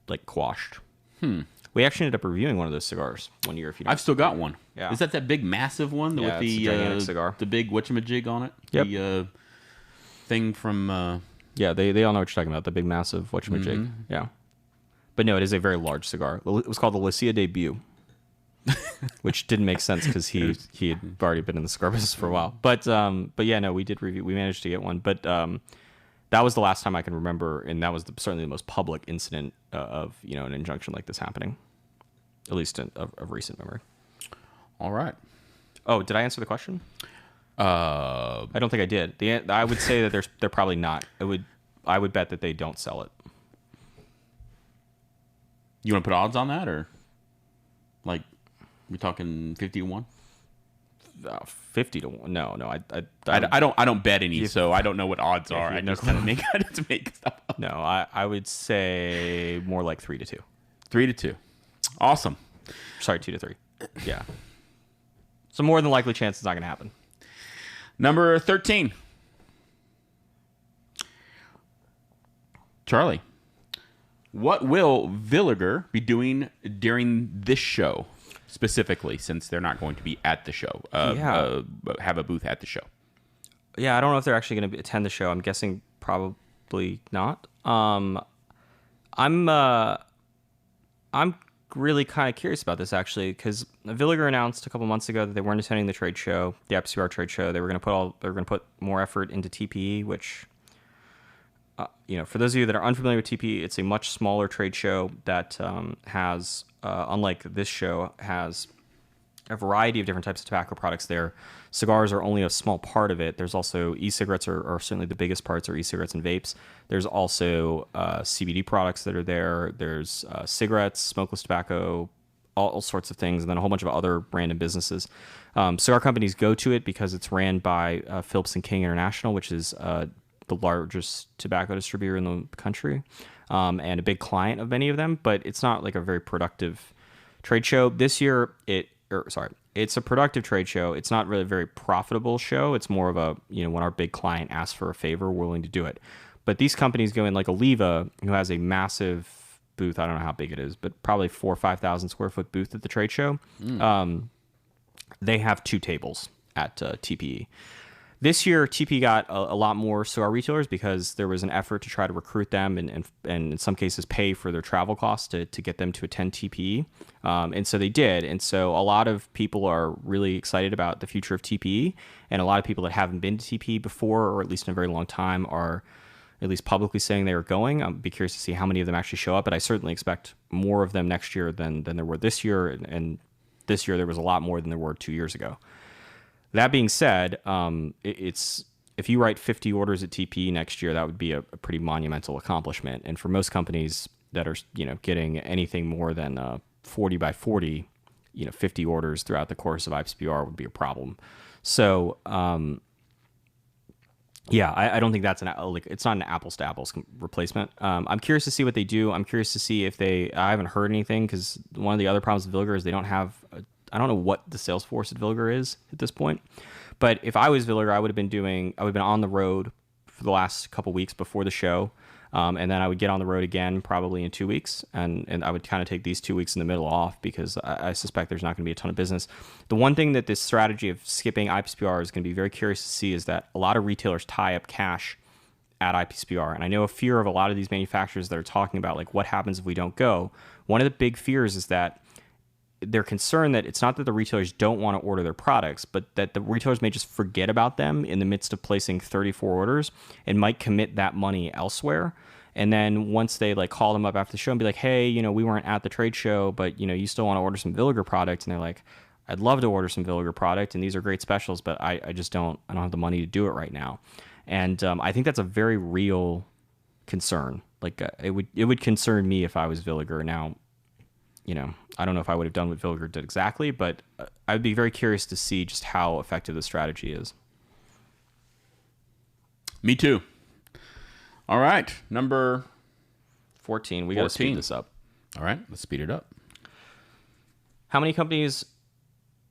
like quashed. We actually ended up reviewing one of those cigars one year. If you know, I've still got one. Yeah. Is that big massive one with it's the a gigantic cigar, the big whatchamajig on it? Yep. The thing from. Yeah, they all know what you're talking about. The big, massive whatchamajig. Yeah. But no, it is a very large cigar. It was called the Lucia Debut, which didn't make sense because he had already been in the cigar business for a while. But yeah, no, we did review. We managed to get one. But that was the last time I can remember, and that was certainly the most public incident of an injunction like this happening, at least of recent memory. All right. Oh, did I answer the question? I don't think I did. I would say that they're probably not. I would bet that they don't sell it. You want to put odds on that, or like we talking 50-1? 50 to 1. No. I don't bet any, so I don't know what odds are. I just kind of make stuff up. No, I would say more like 3-2. 3-2. Awesome. Sorry, 2-3. Yeah. So more than likely chance it's not going to happen. Number 13. Charlie, what will Villiger be doing during this show, specifically, since they're not going to be at the show, have a booth at the show? Yeah, I don't know if they're actually going to attend the show. I'm guessing probably not. I'm really kind of curious about this, actually, because Villiger announced a couple months ago that they weren't attending the trade show, the IPCPR trade show. They were going to put more effort into TPE, which, for those of you that are unfamiliar with TPE, it's a much smaller trade show that has, unlike this show, has a variety of different types of tobacco products there. Cigars are only a small part of it. There's also e-cigarettes are certainly the biggest parts are e-cigarettes and vapes. There's also CBD products that are there. There's cigarettes, smokeless tobacco, all sorts of things, and then a whole bunch of other random businesses. Cigar companies go to it because it's ran by Phillips & King International, which is the largest tobacco distributor in the country, and a big client of many of them, but it's not like a very productive trade show. This year, it's a productive trade show. It's not really a very profitable show. It's more of a, when our big client asks for a favor, we're willing to do it. But these companies go in, like Oliva, who has a massive booth. I don't know how big it is, but probably 4,000 or 5,000 square foot booth at the trade show. They have 2 tables at TPE. This year, TP got a lot more cigar retailers because there was an effort to try to recruit them and in some cases pay for their travel costs to get them to attend TPE. And so they did. And so a lot of people are really excited about the future of TPE. And a lot of people that haven't been to TPE before, or at least in a very long time, are at least publicly saying they are going. I'll be curious to see how many of them actually show up. But I certainly expect more of them next year than there were this year. And this year there was a lot more than there were 2 years ago. That being said, it's if you write 50 orders at TPE next year, that would be a pretty monumental accomplishment. And for most companies that are getting anything more than 40 by 40, 50 orders throughout the course of IPCPR would be a problem. So yeah, I don't think that's it's not an apples to apples replacement. I'm curious to see what they do. I'm curious to see if I haven't heard anything, because one of the other problems with Villiger is they don't have I don't know what the sales force at Villiger is at this point, but if I was Villiger, I would have been on the road for the last couple weeks before the show, and then I would get on the road again probably in 2 weeks, and I would kind of take these 2 weeks in the middle off because I suspect there's not going to be a ton of business. The one thing that this strategy of skipping IPCPR is going to be very curious to see is that a lot of retailers tie up cash at IPCPR, and I know a fear of a lot of these manufacturers that are talking about like what happens if we don't go. One of the big fears is that they're concerned that it's not that the retailers don't want to order their products, but that the retailers may just forget about them in the midst of placing 34 orders and might commit that money elsewhere. And then once they like call them up after the show and be like, hey, we weren't at the trade show, but you still want to order some Villiger product. And they're like, I'd love to order some Villiger product, and these are great specials, but I just don't have the money to do it right now. And I think that's a very real concern. Like it would concern me if I was Villiger. Now, I don't know if I would have done what Villiger did exactly, but I would be very curious to see just how effective the strategy is. Me too. All right, number 14. We got to speed this up. All right, let's speed it up. How many companies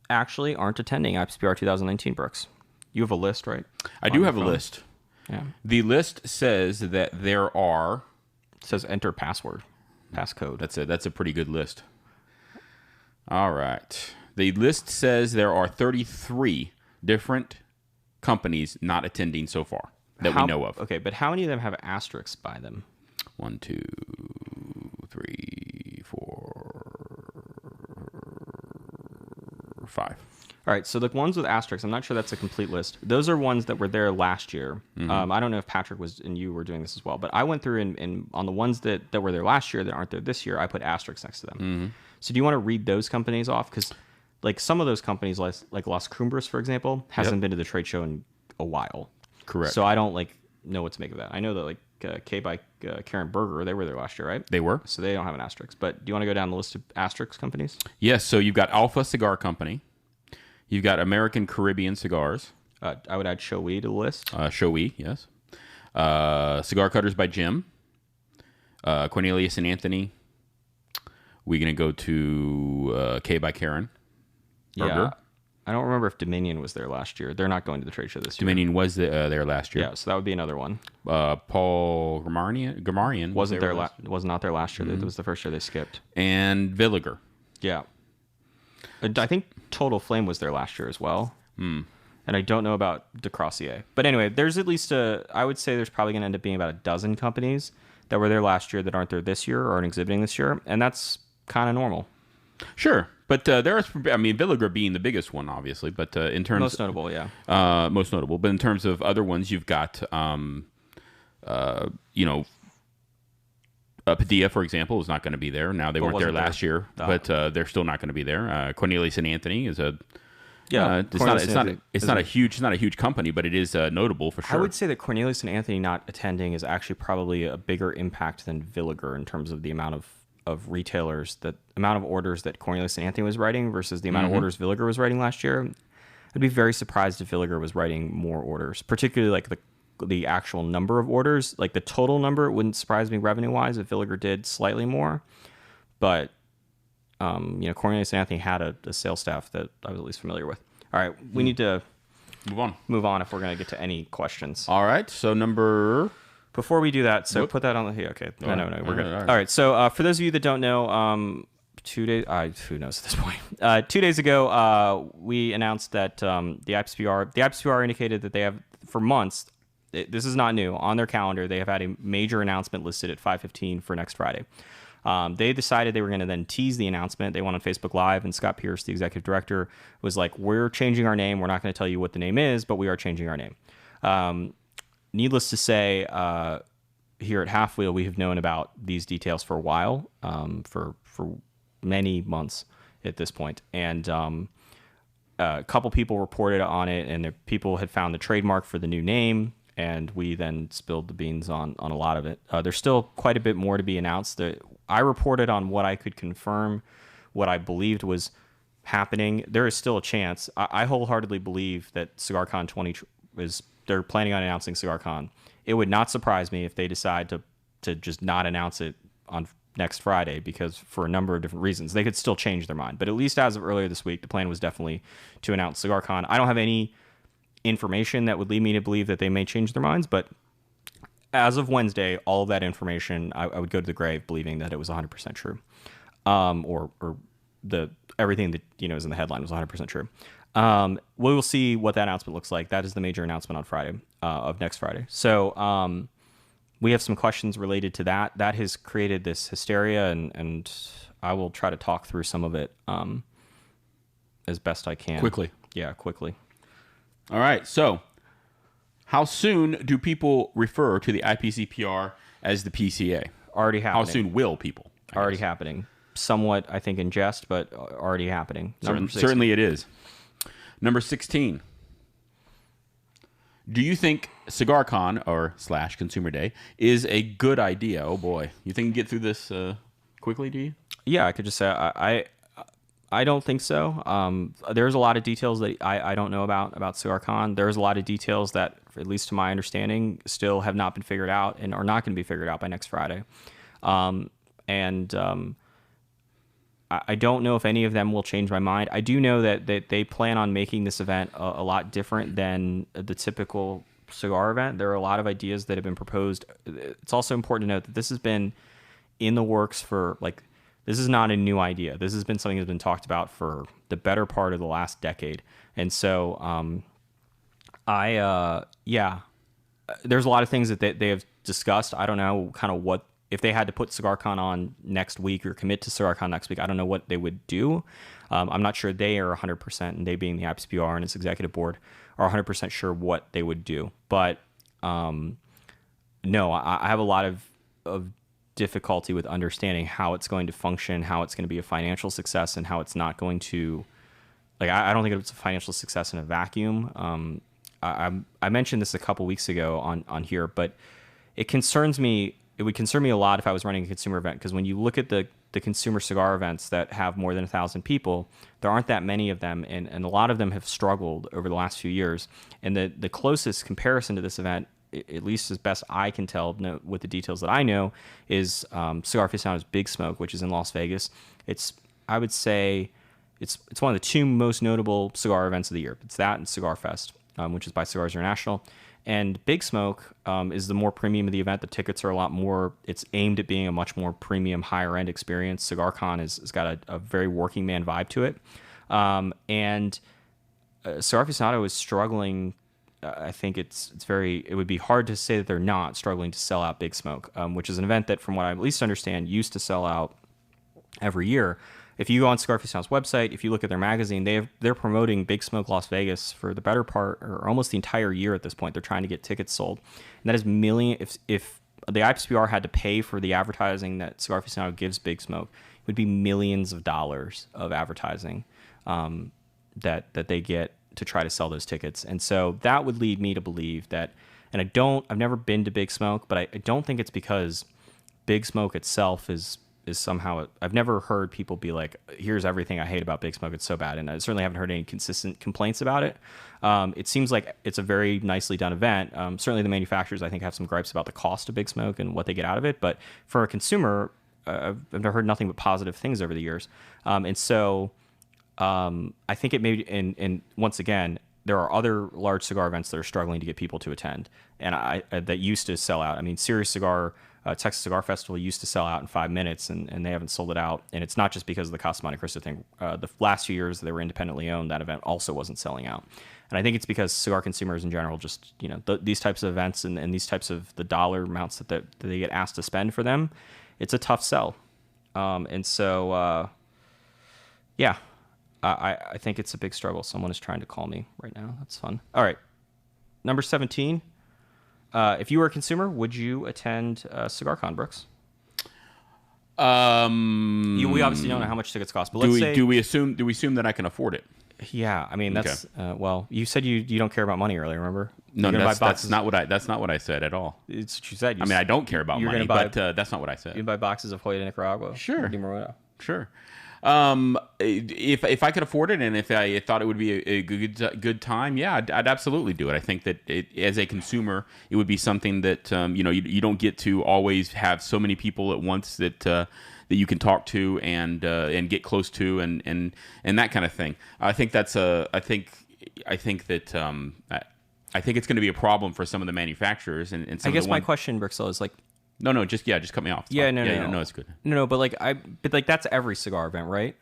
actually aren't attending IPCPR 2019, Brooks? You have a list, right? I do have a list. Yeah. The list says that there are... It says enter passcode. That's a pretty good list. All right. The list says there are 33 different companies not attending so far that we know of. Okay, but how many of them have asterisks by them? 1, 2, 3, 4, 5. All right, so the ones with asterisks, I'm not sure that's a complete list. Those are ones that were there last year. Mm-hmm. I don't know if Patrick and you were doing this as well, but I went through and on the ones that were there last year that aren't there this year, I put asterisks next to them. Mm-hmm. So do you want to read those companies off? Because like some of those companies, like Las Cumbres, for example, hasn't been to the trade show in a while. Correct. So I don't know what to make of that. I know that K by Karen Berger, they were there last year, right? They were. So they don't have an asterisk. But do you want to go down the list of asterisk companies? Yes. So you've got Alpha Cigar Company. You've got American Caribbean Cigars. I would add Shoei to the list. Shoei, yes. Cigar Cutters by Jim. Cornelius and Anthony. We're going to go to K by Karen Berger. Yeah. I don't remember if Dominion was there last year. They're not going to the trade show this year. Dominion was there last year. Yeah, so that would be another one. Paul Grammarian was not there last year. Mm-hmm. It was the first year they skipped. And Villiger. Yeah. I think Total Flame was there last year as well. And I don't know about DeCrossier. But anyway, there's at least I would say there's probably going to end up being about a dozen companies that were there last year that aren't there this year or aren't exhibiting this year. And that's kind of normal. Sure. But Villiger being the biggest one, obviously. But in terms... Most notable, yeah. Most notable. But in terms of other ones, you've got, Padilla, for example, is not going to be there. Now they weren't there last year, but they're still not going to be there. Cornelius and Anthony is a it's not a huge company, but it is notable for sure. I would say that Cornelius and Anthony not attending is actually probably a bigger impact than Villiger in terms of the amount of retailers, that amount of orders that Cornelius and Anthony was writing versus the amount of orders Villiger was writing last year. I'd be very surprised if Villiger was writing more orders, particularly like the actual number of orders. Like the total number, it wouldn't surprise me revenue-wise if Villiger did slightly more. But, Cornelius and Anthony had a sales staff that I was at least familiar with. All right, we need to move on if we're going to get to any questions. All right, so Before we do that, so put that on the... Here, okay, no, we're good. All right, so for those of you that don't know... 2 days, who knows at this point. 2 days ago, we announced that the IPCPR indicated that they have, for months, this is not new, on their calendar, they have had a major announcement listed at 5:15 for next Friday. They decided they were going to then tease the announcement. They went on Facebook Live, and Scott Pierce, the executive director, was like, we're changing our name. We're not going to tell you what the name is, but we are changing our name. Needless to say, here at Halfwheel, we have known about these details for a while, for many months at this point. And a couple people reported on it, and people had found the trademark for the new name, and we then spilled the beans on a lot of it. There's still quite a bit more to be announced. I reported on what I could confirm, what I believed was happening. There is still a chance. I wholeheartedly believe that CigarCon 20 they're planning on announcing CigarCon. It would not surprise me if they decide to just not announce it on next Friday, because for a number of different reasons. They could still change their mind. But at least as of earlier this week, the plan was definitely to announce CigarCon. I don't have any information that would lead me to believe that they may change their minds, but as of Wednesday, all of that information, I would go to the grave believing that it was 100% true. Or everything that is in the headline was 100% true. We will see what that announcement looks like. That is the major announcement on Friday, of next Friday. So we have some questions related to that. That has created this hysteria, and I will try to talk through some of it as best I can. Quickly. Yeah, quickly. All right. So how soon do people refer to the IPCPR as the PCA? Already happening. How soon will people? Already happening. Somewhat, I think, in jest, but already happening. Certainly it is. Number 16. Do you think CigarCon or / Consumer Day is a good idea? Oh boy, you think you can get through this quickly? Do you? Yeah, I could just say I don't think so. There's a lot of details that I don't know about CigarCon. There's a lot of details that, at least to my understanding, still have not been figured out and are not going to be figured out by next Friday. I don't know if any of them will change my mind. I do know that they plan on making this event a lot different than the typical cigar event. There are a lot of ideas that have been proposed. It's also important to note that this has been in the works for, this is not a new idea. This has been something that's been talked about for the better part of the last decade. And so there's a lot of things that they have discussed. I don't know kind of what, if they had to put CigarCon on next week or commit to CigarCon next week, I don't know what they would do. I'm not sure they are 100%, and they being the IPCPR and its executive board are 100% sure what they would do. But no, I have a lot of difficulty with understanding how it's going to function, how it's going to be a financial success, and how it's not going to, I don't think it's a financial success in a vacuum. I mentioned this a couple weeks ago on here, but it concerns me. It would concern me a lot if I was running a consumer event, because when you look at the consumer cigar events that have more than 1,000 people, there aren't that many of them, and a lot of them have struggled over the last few years. And the closest comparison to this event, at least as best I can tell with the details that I know, is Cigar Aficionado's Big Smoke, which is in Las Vegas. I would say it's one of the two most notable cigar events of the year. It's that and Cigar Fest, which is by Cigars International. And Big Smoke is the more premium of the event. The tickets are a lot more, it's aimed at being a much more premium, higher end experience. CigarCon has got a very working man vibe to it. And Cigar Aficionado is struggling. I think it would be hard to say that they're not struggling to sell out Big Smoke, which is an event that, from what I at least understand, used to sell out every year. If you go on Cigar Aficionado's website, if you look at their magazine, they're promoting Big Smoke Las Vegas for the better part, or almost the entire year at this point. They're trying to get tickets sold, and that is if the IPCPR had to pay for the advertising that Cigar Aficionado gives Big Smoke, it would be millions of dollars of advertising that they get to try to sell those tickets. And so that would lead me to believe that, and I've never been to Big Smoke, but I don't think it's because Big Smoke itself is somehow, I've never heard people be like, here's everything I hate about Big Smoke, it's so bad. And I certainly haven't heard any consistent complaints about it. It seems like it's a very nicely done event. Certainly the manufacturers, I think, have some gripes about the cost of Big Smoke and what they get out of it. But for a consumer, I've never heard nothing but positive things over the years. And so I think it may, and once again, there are other large cigar events that are struggling to get people to attend, and that used to sell out. I mean, Serious Cigar, Texas Cigar Festival used to sell out in 5 minutes, and they haven't sold it out. And it's not just because of the Casa Monte Cristo thing. The last few years they were independently owned, that event also wasn't selling out. And I think it's because cigar consumers in general just, these types of events and these types of the dollar amounts that they get asked to spend for them, it's a tough sell. And so, yeah. I think it's a big struggle. Someone is trying to call me right now. That's fun. All right. Number 17. If you were a consumer, would you attend CigarCon, Brooks? We obviously don't know how much tickets cost, but do we assume that I can afford it? Yeah, I mean that's well. You said you don't care about money earlier. Remember? No, that's not what I said at all. It's what you said. I don't care about money, but that's not what I said. You buy boxes of Hoya Nicaragua. Sure. Sure. If I could afford it and if I thought it would be a good time, yeah, I'd absolutely do it. I think that as a consumer, it would be something that you don't get to always have so many people at once that you can talk to and get close to and that kind of thing. I think that's I think it's going to be a problem for some of the manufacturers and some I guess my question, Brixel, is like. No, just cut me off. It's yeah, fine. No, it's good. No, but that's every cigar event, right?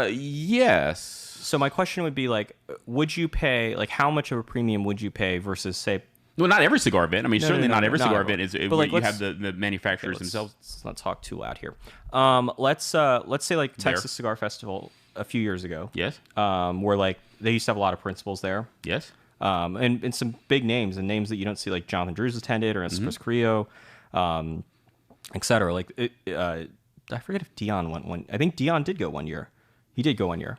Yes. So my question would be like, would you pay, like, how much of a premium would you pay versus, say... Well, not every cigar event. I mean, certainly not every cigar event is where like, you have the manufacturers themselves. Let's not talk too loud here. Let's say like Texas Cigar Festival a few years ago. Yes. Where like they used to have a lot of principals there. Yes. And some big names and names that you don't see, like Jonathan Drews attended or Chris Carrillo, et cetera. Like, I forget if Dion went one. I think Dion did go 1 year. He did go 1 year.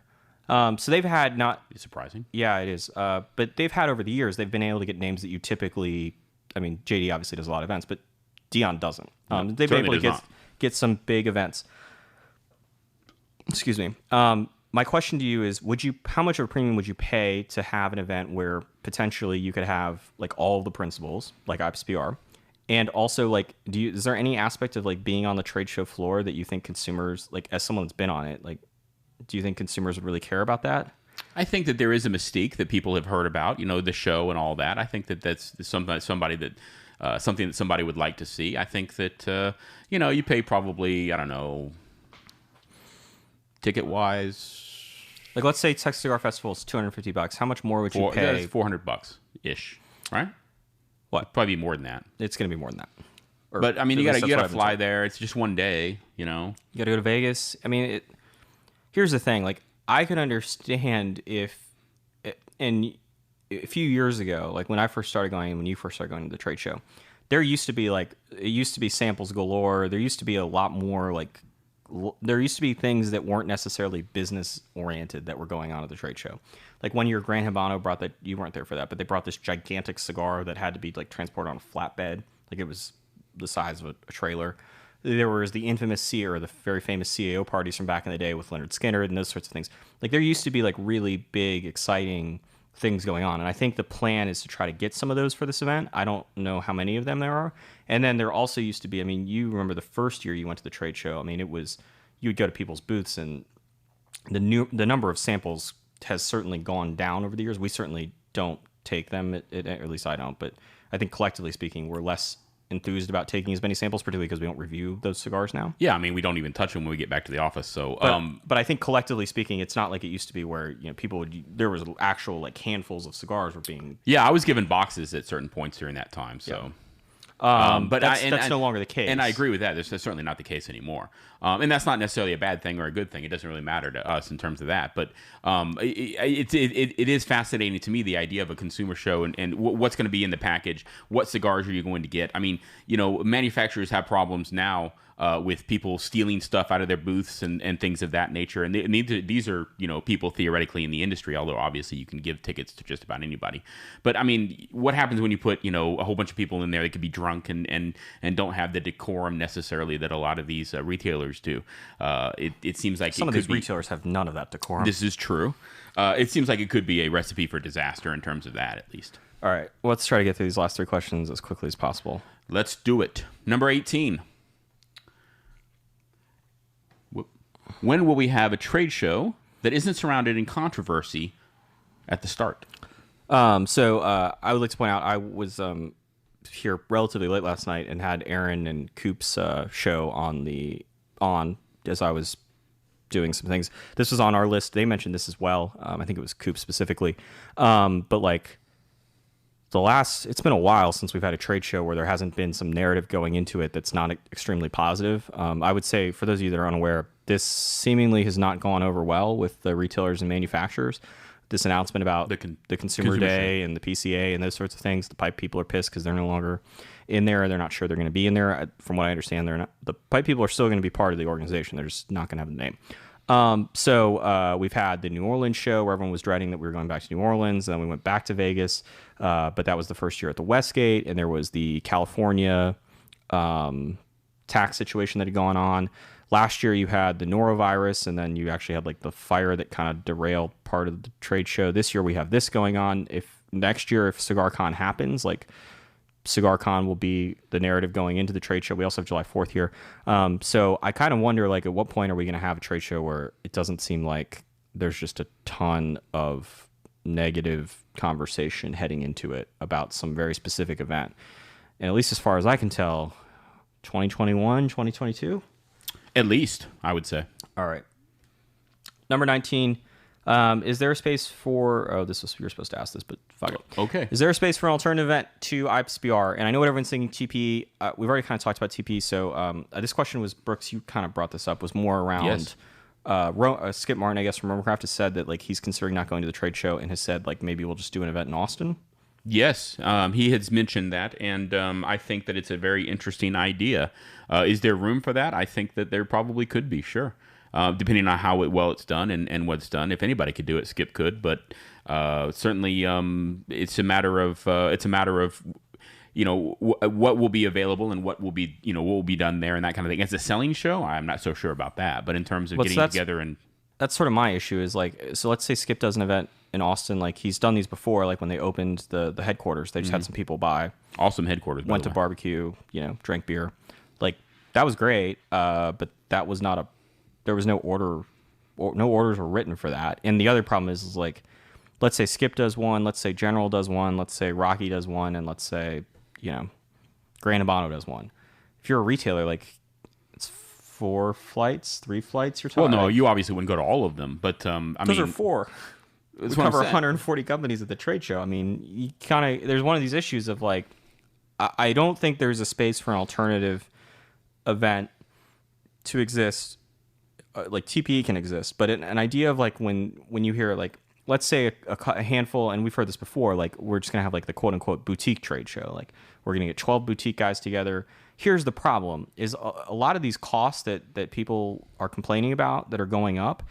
So they've had not... It's surprising. Yeah, it is. But they've had over the years, they've been able to get names that you typically... I mean, JD obviously does a lot of events, but Dion doesn't. They've been able to get some big events. Excuse me. My question to you is, how much of a premium would you pay to have an event where potentially you could have like all of the principals, like IPCPR, and also like, is there any aspect of like being on the trade show floor that you think consumers, like as someone that's been on it, like, do you think consumers would really care about that? I think that there is a mystique that people have heard about, the show and all that. I think that that's something that somebody would like to see. I think that you pay probably, I don't know, ticket wise. Like, let's say Texas Cigar Festival is $250. How much more would you pay? $400 ish, right? What? Probably more than that. It's going to be more than that. But I mean, you gotta fly there. It's just 1 day, You got to go to Vegas. I mean, here's the thing. Like, I could understand if, and a few years ago, like when you first started going to the trade show, there used to be samples galore. There used to be a lot more there used to be things that weren't necessarily business oriented that were going on at the trade show. Like one year, Gran Habano brought that, you weren't there for that, but they brought this gigantic cigar that had to be like transported on a flatbed. Like it was the size of a trailer. There was the infamous the very famous CAO parties from back in the day with Leonard Skinner and those sorts of things. Like there used to be like really big, exciting things going on. And I think the plan is to try to get some of those for this event. I don't know how many of them there are. And then there also used to be, I mean, you remember the first year you went to the trade show. I mean, you would go to people's booths and the number of samples has certainly gone down over the years. We certainly don't take them, at least I don't. But I think collectively speaking, we're less enthused about taking as many samples, particularly because we don't review those cigars now. Yeah, I mean, we don't even touch them when we get back to the office. So, but I think collectively speaking, it's not like it used to be where there was actual like handfuls of cigars were being. Yeah, I was given boxes at certain points during that time. So, But that's no longer the case. And I agree with that. That's certainly not the case anymore. And that's not necessarily a bad thing or a good thing. It doesn't really matter to us in terms of that. But it is fascinating to me, the idea of a consumer show and what's going to be in the package. What cigars are you going to get? I mean, manufacturers have problems now with people stealing stuff out of their booths and things of that nature. And these are, people theoretically in the industry, although obviously you can give tickets to just about anybody. But I mean, what happens when you put, a whole bunch of people in there that could be drunk and don't have the decorum necessarily that a lot of these retailers do? It seems like some of these retailers have none of that decorum. This is true. It seems like it could be a recipe for disaster in terms of that, at least. All right. Let's try to get through these last 3 questions as quickly as possible. Let's do it. Number 18. When will we have a trade show that isn't surrounded in controversy at the start? So I would like to point out I was here relatively late last night and had Aaron and Coop's show on as I was doing some things. This was on our list. They mentioned this as well. I think it was Coop specifically. But like it's been a while since we've had a trade show where there hasn't been some narrative going into it that's not extremely positive. I would say, for those of you that are unaware, this seemingly has not gone over well with the retailers and manufacturers. This announcement about the Consumer Day and the PCA and those sorts of things, the pipe people are pissed because they're no longer in there. They're not sure they're going to be in there. From what I understand, they're not. The pipe people are still going to be part of the organization. They're just not going to have the name. So we've had the New Orleans show where everyone was dreading that we were going back to New Orleans. Then we went back to Vegas, but that was the first year at the Westgate. And there was the California tax situation that had gone on. Last year you had the norovirus, and then you actually had like the fire that kind of derailed part of the trade show. This year we have this going on. If next year, if Cigar Con happens, like Cigar Con will be the narrative going into the trade show. We also have July 4th here. So I kind of wonder, like, at what point are we going to have a trade show where it doesn't seem like there's just a ton of negative conversation heading into it about some very specific event? And at least as far as I can tell, 2021, 2022? At least, I would say. All right. Number 19. Is there a space for... Oh, you're supposed to ask this, but fuck it. Okay. Is there a space for an alternative event to IPCPR? And I know what everyone's thinking TP. We've already kind of talked about TP. So this question was, Brooks, you kind of brought this up, was more around... Yes. Skip Martin, I guess, from Rumorcraft has said that like he's considering not going to the trade show and has said like maybe we'll just do an event in Austin. Yes, he has mentioned that, and I think that it's a very interesting idea. Is there room for that? I think that there probably could be, sure. Depending on how well it's done and what's done. If anybody could do it, Skip could, but certainly it's a matter of what will be available and what will be done there and that kind of thing. As a selling show, I'm not so sure about that, but in terms of getting together and that's sort of my issue is like, so let's say Skip does an event in Austin, like he's done these before, like when they opened the headquarters, they just had some people by. Awesome headquarters. Went to barbecue, drank beer, like that was great. But that was not there was no order, or no orders were written for that. And the other problem is like, let's say Skip does one, let's say General does one, let's say Rocky does one, and let's say Gran Habano does one. If you're a retailer, like it's 3 flights you're talking. Well, no, you obviously wouldn't go to all of them, but those are 4. We cover 140 companies at the trade show. I mean, you kind of there's one of these issues of like, I don't think there's a space for an alternative event to exist. Like TPE can exist, but an idea of like when you hear like, let's say a handful, and we've heard this before, like we're just gonna have like the quote unquote boutique trade show, like we're gonna get 12 boutique guys together. Here's the problem: is a lot of these costs that people are complaining about that are going up,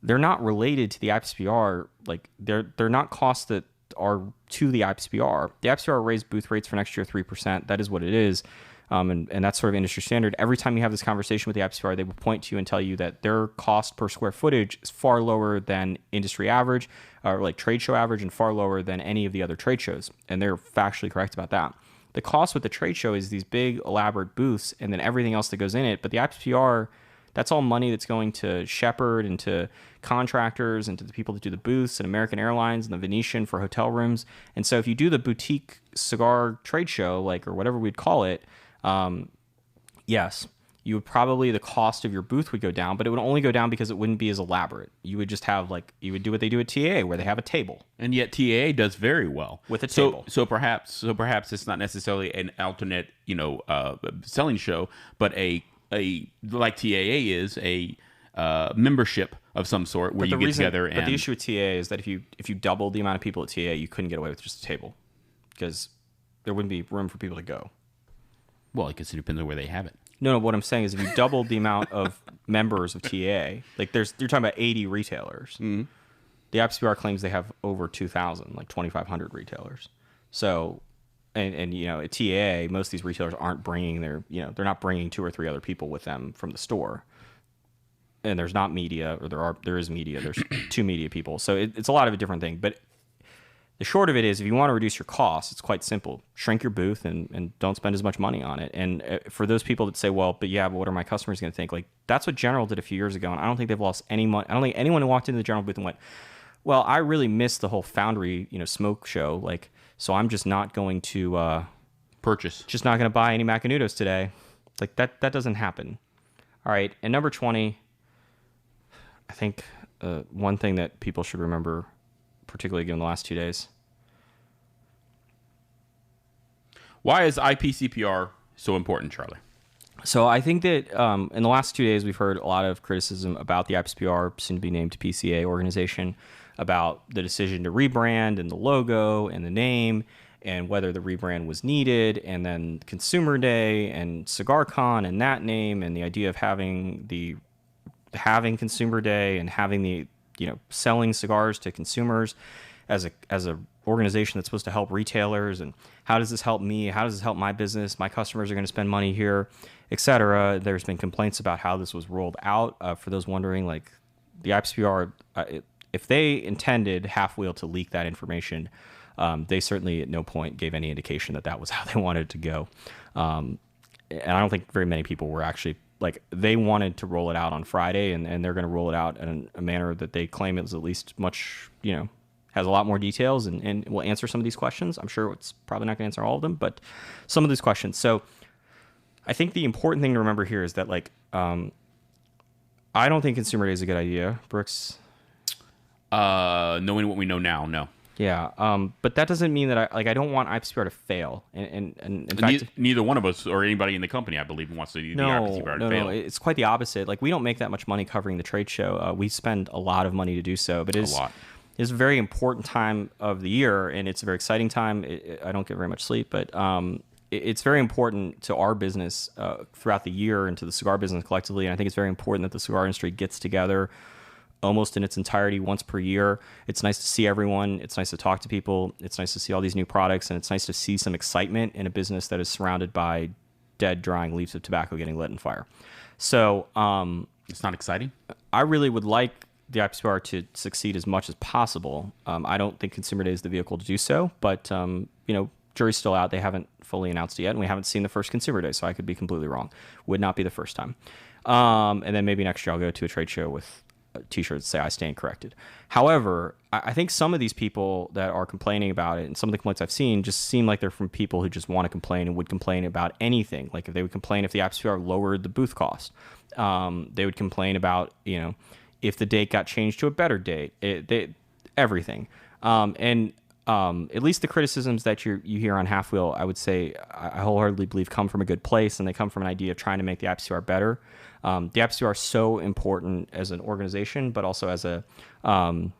they're not related to the IPCPR. Like they're not costs that are to the IPCPR. The IPCPR raised booth rates for next year 3%. That is what it is. And that's sort of industry standard. Every time you have this conversation with the IPCPR, they will point to you and tell you that their cost per square footage is far lower than industry average, or like trade show average, and far lower than any of the other trade shows. And they're factually correct about that. The cost with the trade show is these big, elaborate booths and then everything else that goes in it. But the IPCPR, that's all money that's going to Shepherd and to contractors and to the people that do the booths and American Airlines and the Venetian for hotel rooms. And so if you do the boutique cigar trade show, like, or whatever we'd call it, yes, you would probably, the cost of your booth would go down, but it would only go down because it wouldn't be as elaborate. You would just have you would do what they do at TAA, where they have a table. And yet TAA does very well with a table. So perhaps it's not necessarily an alternate, selling show, but a like TAA is a membership of some sort where you get together. But the issue with TAA is that if you doubled the amount of people at TAA, you couldn't get away with just a table because there wouldn't be room for people to go. Well, I guess it depends on where they have it. No, what I'm saying is if you doubled the amount of members of TAA, like you're talking about 80 retailers. Mm-hmm. The IPCPR claims they have over 2,000, like 2,500 retailers. So, and at TAA, most of these retailers aren't bringing they're not bringing 2 or 3 other people with them from the store. And there's not media, or there is media. There's 2 media people. So it's a lot of a different thing. But the short of it is, if you want to reduce your costs, it's quite simple. Shrink your booth and don't spend as much money on it. And for those people that say, but what are my customers going to think? Like, that's what General did a few years ago, and I don't think they've lost any money. I don't think anyone who walked into the General booth and went, well, I really missed the whole Foundry, smoke show. Like, so I'm just not going to purchase. Just not going to buy any Macanudos today. Like, that doesn't happen. All right, and number 20, I think one thing that people should remember, particularly given the last 2 days. Why is IPCPR so important, Charlie? So I think that in the last 2 days, we've heard a lot of criticism about the IPCPR, soon to be named PCA organization, about the decision to rebrand and the logo and the name and whether the rebrand was needed, and then Consumer Day and Cigar Con and that name, and the idea of having Consumer Day and having the selling cigars to consumers as a organization that's supposed to help retailers, and how does this help me? How does this help my business? My customers are going to spend money here, etc. There's been complaints about how this was rolled out. For those wondering, like the IPCPR, if they intended Half-Wheel to leak that information, they certainly at no point gave any indication that was how they wanted it to go. And I don't think very many people were actually, like, they wanted to roll it out on Friday, and they're going to roll it out in a manner that they claim it was at least much, has a lot more details, and will answer some of these questions. I'm sure it's probably not going to answer all of them, but some of these questions. So I think the important thing to remember here is that, like, I don't think Consumer Day is a good idea, Brooks. Knowing what we know now, no. Yeah, but that doesn't mean that I don't want IPCPR to fail. And in fact, neither one of us or anybody in the company, I believe, wants the IPCPR to fail. No, it's quite the opposite. Like, we don't make that much money covering the trade show. We spend a lot of money to do so, but it's a very important time of the year, and it's a very exciting time. I don't get very much sleep, but it's very important to our business throughout the year and to the cigar business collectively. And I think it's very important that the cigar industry gets together almost in its entirety once per year. It's nice to see everyone. It's nice to talk to people. It's nice to see all these new products, and it's nice to see some excitement in a business that is surrounded by dead, drying leaves of tobacco getting lit in fire. So it's not exciting. I really would like the IPCPR to succeed as much as possible. I don't think Consumer Day is the vehicle to do so, but jury's still out. They haven't fully announced it yet, and we haven't seen the first Consumer Day, so I could be completely wrong. Would not be the first time. And then maybe next year I'll go to a trade show with T-shirts that say I stand corrected. However, I think some of these people that are complaining about it, and some of the complaints I've seen, just seem like they're from people who just want to complain and would complain about anything. Like, if they would complain if the IPCPR lowered the booth cost, they would complain about if the date got changed to a better date, everything. At least the criticisms that you hear on Half-Wheel, I would say, I wholeheartedly believe come from a good place, and they come from an idea of trying to make the IPCPR better. The IPCPR is so important as an organization, but also as an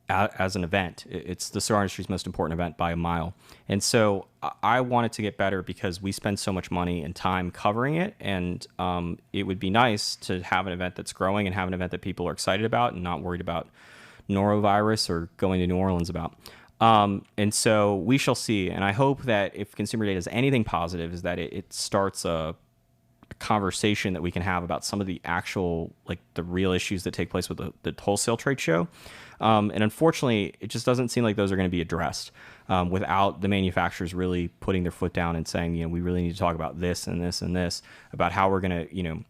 event. It's the cigar industry's most important event by a mile. And so I want it to get better because we spend so much money and time covering it. And it would be nice to have an event that's growing and have an event that people are excited about and not worried about norovirus or going to New Orleans about. And so we shall see. And I hope that if Consumer Day does anything positive, is that it starts a conversation that we can have about some of the actual, like, the real issues that take place with the wholesale trade show. And unfortunately, it just doesn't seem like those are going to be addressed without the manufacturers really putting their foot down and saying, we really need to talk about this and this and this, about how we're going to,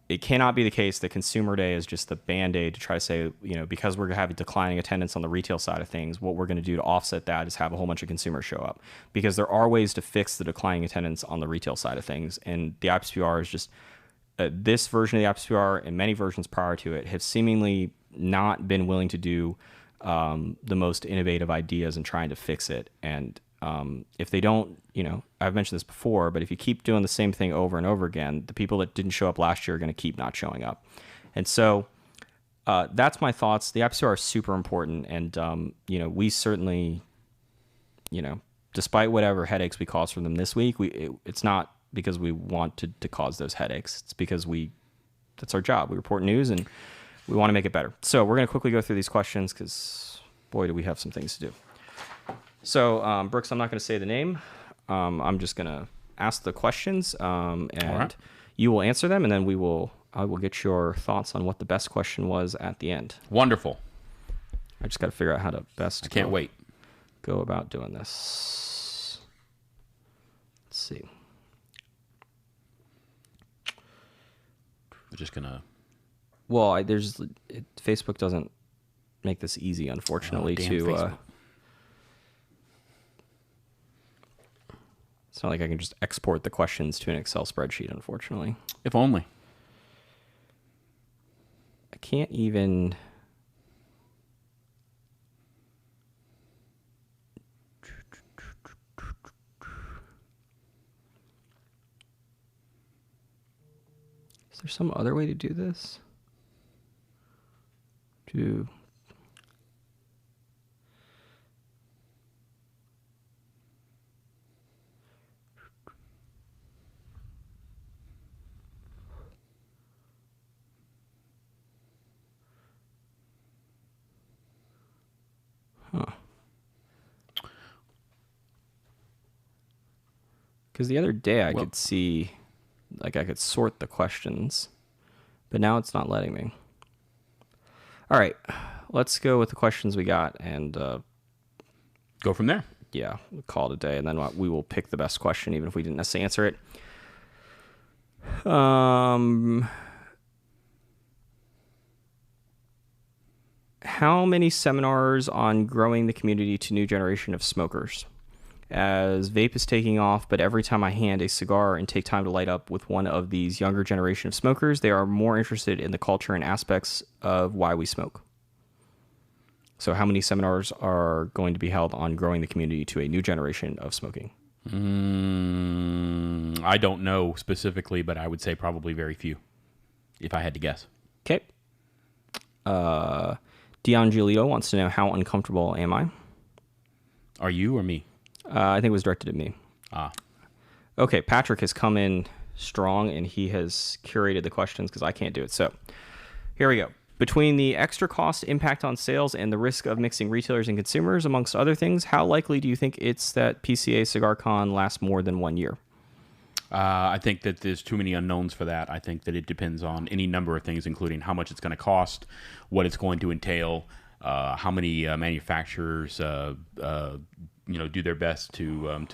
it cannot be the case that Consumer Day is just the band-aid to try to say, because we're having declining attendance on the retail side of things, what we're going to do to offset that is have a whole bunch of consumers show up. Because there are ways to fix the declining attendance on the retail side of things. And the IPCPR is just, this version of the IPCPR and many versions prior to it have seemingly not been willing to do the most innovative ideas in trying to fix it. And if they don't, I've mentioned this before, but if you keep doing the same thing over and over again, the people that didn't show up last year are going to keep not showing up. And so that's my thoughts. The IPCPR are super important. And, we certainly, despite whatever headaches we cause from them this week, it's not because we want to cause those headaches. It's because that's our job. We report news and we want to make it better. So we're going to quickly go through these questions because, boy, do we have some things to do. So, Brooks, I'm not going to say the name. I'm just going to ask the questions, and right. You will answer them, and then I will get your thoughts on what the best question was at the end. Wonderful. I just got to figure out how to best. I can't wait. Go about doing this. Let's see. We're just gonna. Well, Facebook doesn't make this easy, unfortunately. It's not like I can just export the questions to an Excel spreadsheet, unfortunately. If only. I can't even... Is there some other way to do this? Because the other day I could see, I could sort the questions, but now it's not letting me. All right, let's go with the questions we got and go from there. Yeah, we'll call it a day, and then we will pick the best question, even if we didn't necessarily answer it. How many seminars on growing the community to new generation of smokers? As vape is taking off, but every time I hand a cigar and take time to light up with one of these younger generation of smokers, they are more interested in the culture and aspects of why we smoke. So how many seminars are going to be held on growing the community to a new generation of smoking? I don't know specifically, but I would say probably very few, if I had to guess. Okay. Dion Giolito wants to know, how uncomfortable am I? Are you or me? I think it was directed at me. Okay, Patrick has come in strong, and he has curated the questions because I can't do it. So here we go. Between the extra cost impact on sales and the risk of mixing retailers and consumers, amongst other things, how likely do you think it's that PCA Cigar Con lasts more than 1 year? I think that there's too many unknowns for that. I think that it depends on any number of things, including how much it's going to cost, what it's going to entail, how many manufacturers do their best to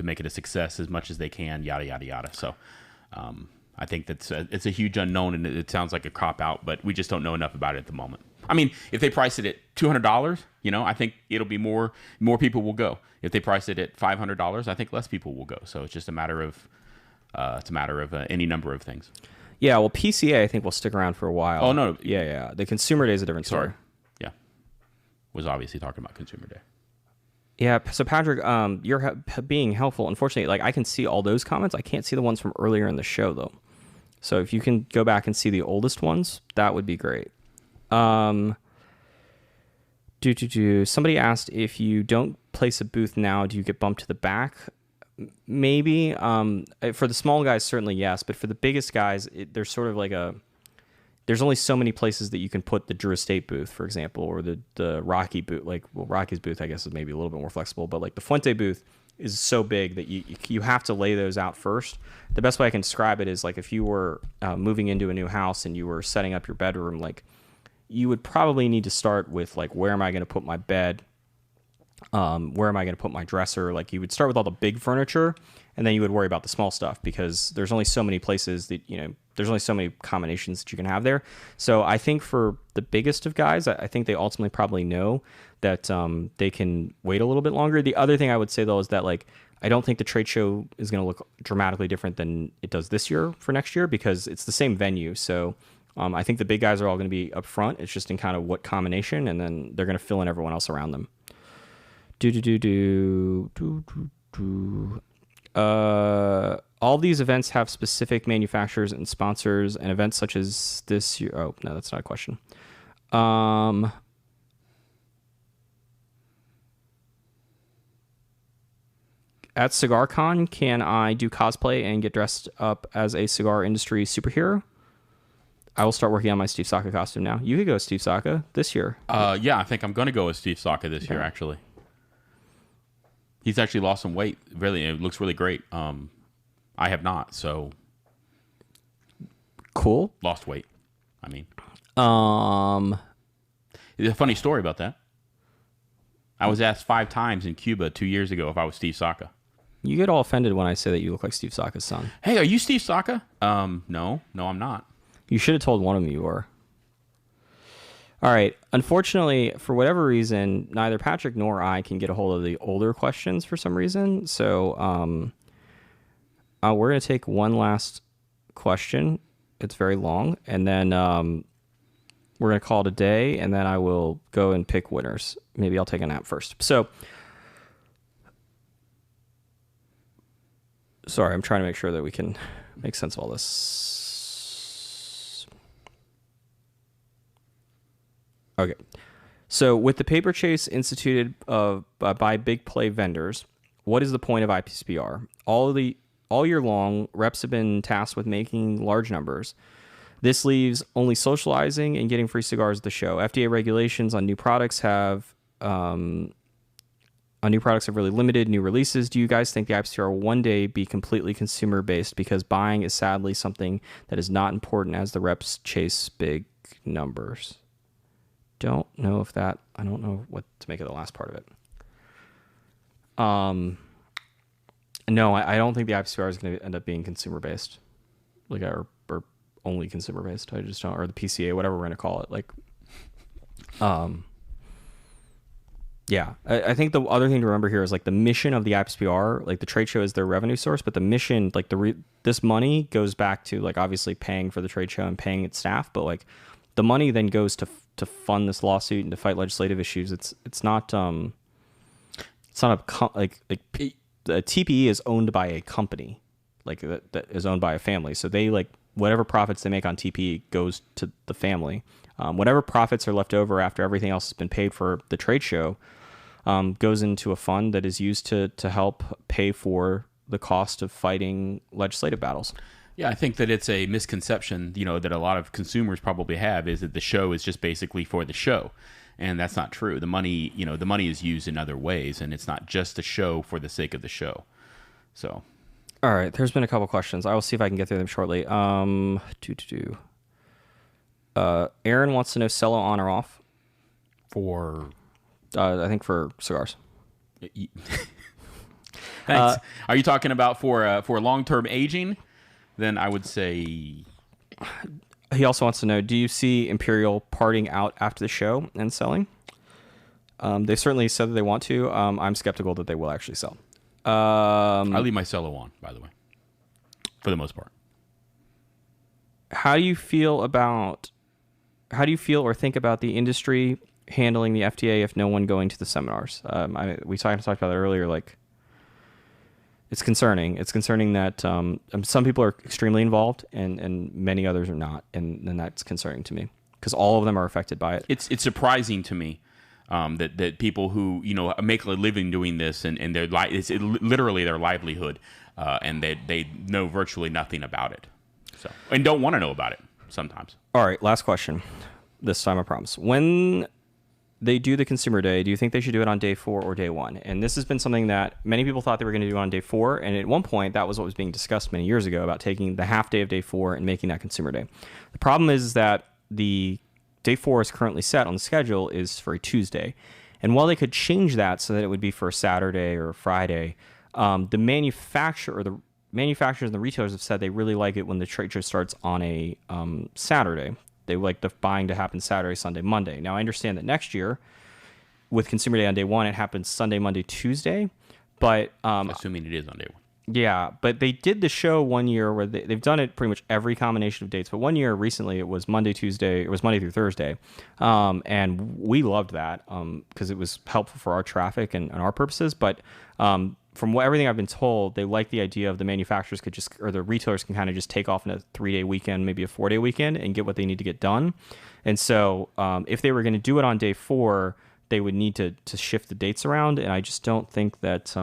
make it a success as much as they can, yada yada yada. So I think it's a huge unknown, and it sounds like a cop out, but we just don't know enough about it at the moment. I mean, if they price it at $200, I think it'll be more people will go. If they price it at $500, I think less people will go. So it's just a matter of any number of things. Yeah, well, PCA I think will stick around for a while. Oh no, yeah. The Consumer Day is a different story. Yeah, was obviously talking about Consumer Day. Yeah, so Patrick, you're being helpful. Unfortunately, I can see all those comments. I can't see the ones from earlier in the show, though. So if you can go back and see the oldest ones, that would be great. Somebody asked, if you don't place a booth now, do you get bumped to the back? Maybe. For the small guys, certainly yes. But for the biggest guys, there's sort of like there's only so many places that you can put the Drew Estate booth, for example, or the Rocky booth. Rocky's booth, I guess, is maybe a little bit more flexible, but the Fuente booth is so big that you have to lay those out first. The best way I can describe it is if you were moving into a new house and you were setting up your bedroom, you would probably need to start with where am I going to put my bed? Where am I going to put my dresser? You would start with all the big furniture, and then you would worry about the small stuff because there's only so many places that there's only so many combinations that you can have there. So I think for the biggest of guys, I think they ultimately probably know that they can wait a little bit longer. The other thing I would say though is that like I don't think the trade show is going to look dramatically different than it does this year for next year because it's the same venue. So I think the big guys are all going to be up front. It's just in kind of what combination, and then they're going to fill in everyone else around them. All these events have specific manufacturers and sponsors, and events such as this year. Oh, no, that's not a question. At Cigar Con, can I do cosplay and get dressed up as a cigar industry superhero? I will start working on my Steve Saka costume now. You could go Steve Saka this year. Yeah, I think I'm going to go with Steve Saka this year, actually. He's actually lost some weight. Really, it looks really great. I have not, so... Cool. Lost weight, I mean. There's a funny story about that. I was asked 5 times in Cuba 2 years ago if I was Steve Saka. You get all offended when I say that you look like Steve Saka's son. Hey, are you Steve Saka? No, I'm not. You should have told one of them you were. All right. Unfortunately, for whatever reason, neither Patrick nor I can get a hold of the older questions for some reason. So we're going to take one last question. It's very long. And then we're going to call it a day. And then I will go and pick winners. Maybe I'll take a nap first. So, sorry, I'm trying to make sure that we can make sense of all this. Okay. So with the paper chase instituted by big play vendors, what is the point of IPCPR? All year long, reps have been tasked with making large numbers. This leaves only socializing and getting free cigars at the show. FDA regulations on new products have really limited new releases. Do you guys think the IPCPR will one day be completely consumer based because buying is sadly something that is not important as the reps chase big numbers? I don't know what to make of the last part of it. No, I don't think the IPCPR is going to end up being consumer based, like or only consumer based. I just don't, or the PCA, whatever we're going to call it. Like, yeah, I think the other thing to remember here is like the mission of the IPCPR, like the trade show is their revenue source, but the mission, like this money goes back to like obviously paying for the trade show and paying its staff, but like the money then goes to fund this lawsuit and to fight legislative issues. It's not a TPE is owned by a company, like that is owned by a family. So they like whatever profits they make on TPE goes to the family. Whatever profits are left over after everything else has been paid for the trade show goes into a fund that is used to help pay for the cost of fighting legislative battles. Yeah, I think that it's a misconception, that a lot of consumers probably have is that the show is just basically for the show. And that's not true. The money is used in other ways, and it's not just a show for the sake of the show. So, all right, there's been a couple questions. I will see if I can get through them shortly. Aaron wants to know cello on or off for I think for cigars. Thanks. Are you talking about for long-term aging? Then I would say... He also wants to know, do you see Imperial parting out after the show and selling? They certainly said that they want to. I'm skeptical that they will actually sell. I leave my cello on, by the way, for the most part. How do you feel or think about the industry handling the FDA if no one going to the seminars? We talked about that earlier, like... It's concerning. It's concerning that some people are extremely involved and many others are not, and that's concerning to me because all of them are affected by it. It's surprising to me that people who make a living doing this and it's literally their livelihood, and they know virtually nothing about it, so and don't want to know about it sometimes. All right, last question. This time I promise. When they do the consumer day, do you think they should do it on day 4 or day 1? And this has been something that many people thought they were going to do on day 4. And at one point, that was what was being discussed many years ago about taking the half day of day 4 and making that consumer day. The problem is that the day 4 is currently set on the schedule is for a Tuesday. And while they could change that so that it would be for a Saturday or a Friday, The manufacturers and the retailers have said they really like it when the trade show starts on a Saturday. They like the buying to happen Saturday, Sunday, Monday. Now, I understand that next year, with Consumer Day on day one, it happens Sunday, Monday, Tuesday. But assuming it is on day one. Yeah, but they did the show one year where they've done it pretty much every combination of dates. But one year recently, it was Monday, Tuesday. It was Monday through Thursday, and we loved that because it was helpful for our traffic and our purposes. But from everything I've been told, they like the idea of the manufacturers or the retailers can kind of just take off in a 3-day weekend, maybe a 4-day weekend, and get what they need to get done. And so, if they were going to do it on day 4, they would need to shift the dates around. And I just don't think that.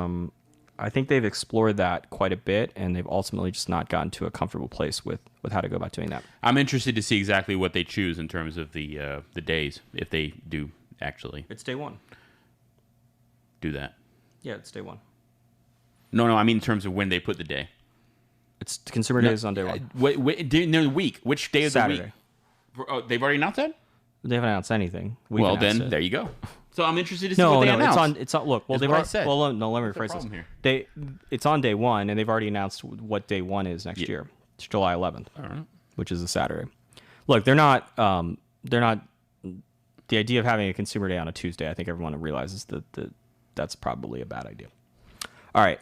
I think they've explored that quite a bit, and they've ultimately just not gotten to a comfortable place with how to go about doing that. I'm interested to see exactly what they choose in terms of the days, if they do actually. It's day 1. Do that. Yeah, it's day 1. No, I mean in terms of when they put the day. It's Consumer Day is on day 1. During the week. Which day of Saturday. The week? Oh, they've already announced that? They haven't announced anything. Well, then there you go. So I'm interested to see what they announce. It's on. Look, well, they've already said. Well, no, let me rephrase this. It's on day 1, and they've already announced what day 1 is next year. It's July 11th, which is a Saturday. Look, they're not. The idea of having a Consumer Day on a Tuesday, I think everyone realizes that that's probably a bad idea. All right,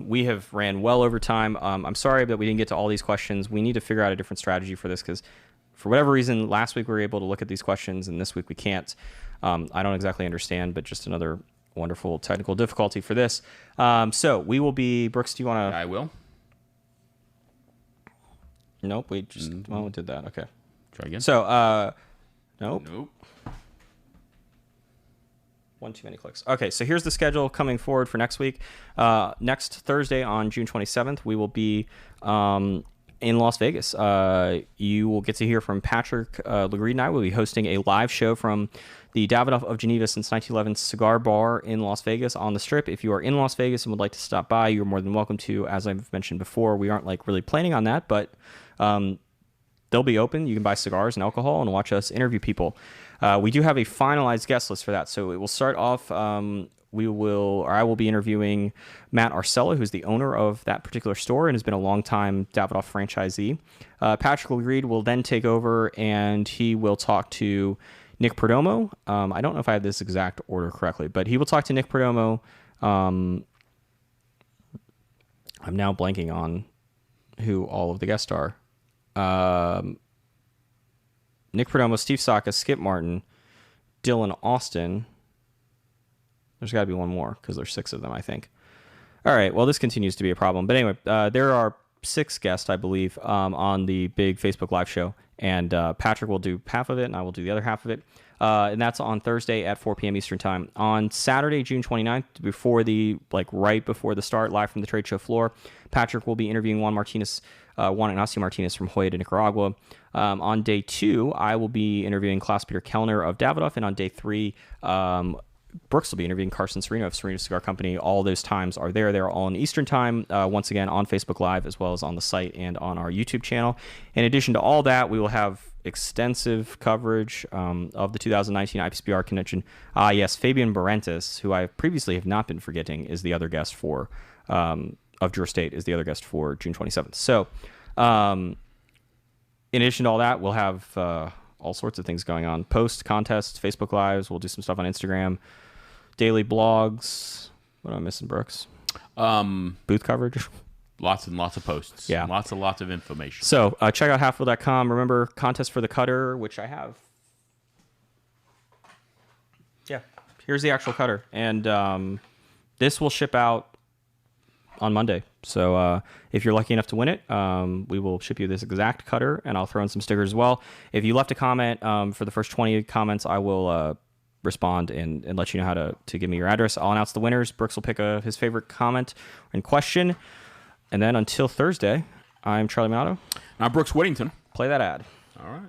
we have ran well over time. I'm sorry that we didn't get to all these questions. We need to figure out a different strategy for this because, for whatever reason, last week we were able to look at these questions, and this week we can't. I don't exactly understand, but just another wonderful technical difficulty for this. So we will be... Brooks, do you want to... I will. Nope, we just... Well, we did that. Okay. Try again. So, nope. One too many clicks. Okay, so here's the schedule coming forward for next week. Next Thursday on June 27th, we will be... in Las Vegas. You will get to hear from Patrick Legreed and I. Will be hosting a live show from the Davidoff of Geneva since 1911 Cigar Bar in Las Vegas on the Strip. If you are in Las Vegas and would like to stop by, you're more than welcome to. As I've mentioned before, we aren't really planning on that, but they'll be open. You can buy cigars and alcohol and watch us interview people. We do have a finalized guest list for that, so it will start off... I will be interviewing Matt Arcella, who's the owner of that particular store and has been a long-time Davidoff franchisee. Patrick Legreed will then take over, and he will talk to Nick Perdomo. I don't know if I have this exact order correctly, but he will talk to Nick Perdomo. I'm now blanking on who all of the guests are. Nick Perdomo, Steve Saka, Skip Martin, Dylan Austin... There's got to be one more because there's 6 of them, I think. All right. Well, this continues to be a problem. But anyway, there are 6 guests, I believe, on the big Facebook Live show. And Patrick will do half of it, and I will do the other half of it. And that's on Thursday at 4 p.m. Eastern Time. On Saturday, June 29th, right before the start, live from the trade show floor, Patrick will be interviewing Juan Ignacio Martinez from Hoya de Nicaragua. On day 2, I will be interviewing Klaus-Peter Kellner of Davidoff. And on day 3, Brooks will be interviewing Carson Sereno of Sereno Cigar Company. All those times are there. They're all in Eastern Time, once again, on Facebook Live, as well as on the site and on our YouTube channel. In addition to all that, we will have extensive coverage of the 2019 IPCPR Convention. Yes, Fabian Barrentos, who I previously have not been forgetting, is the other guest of Drew State, is the other guest for June 27th. So, in addition to all that, we'll have all sorts of things going on. Post contests, Facebook Lives. We'll do some stuff on Instagram. Daily blogs. What am I missing, Brooks? Booth coverage. Lots and lots of posts. Yeah. Lots of information. So check out halfwheel.com. Remember, contest for the cutter, which I have. Yeah. Here's the actual cutter. And this will ship out on Monday. So if you're lucky enough to win it, we will ship you this exact cutter, and I'll throw in some stickers as well. If you left a comment for the first 20 comments, I will respond and let you know how to give me your address. I'll announce the winners. Brooks will pick his favorite comment and question. And then until Thursday, I'm Charlie Minato. I'm Brooks Whittington. Play that ad. All right.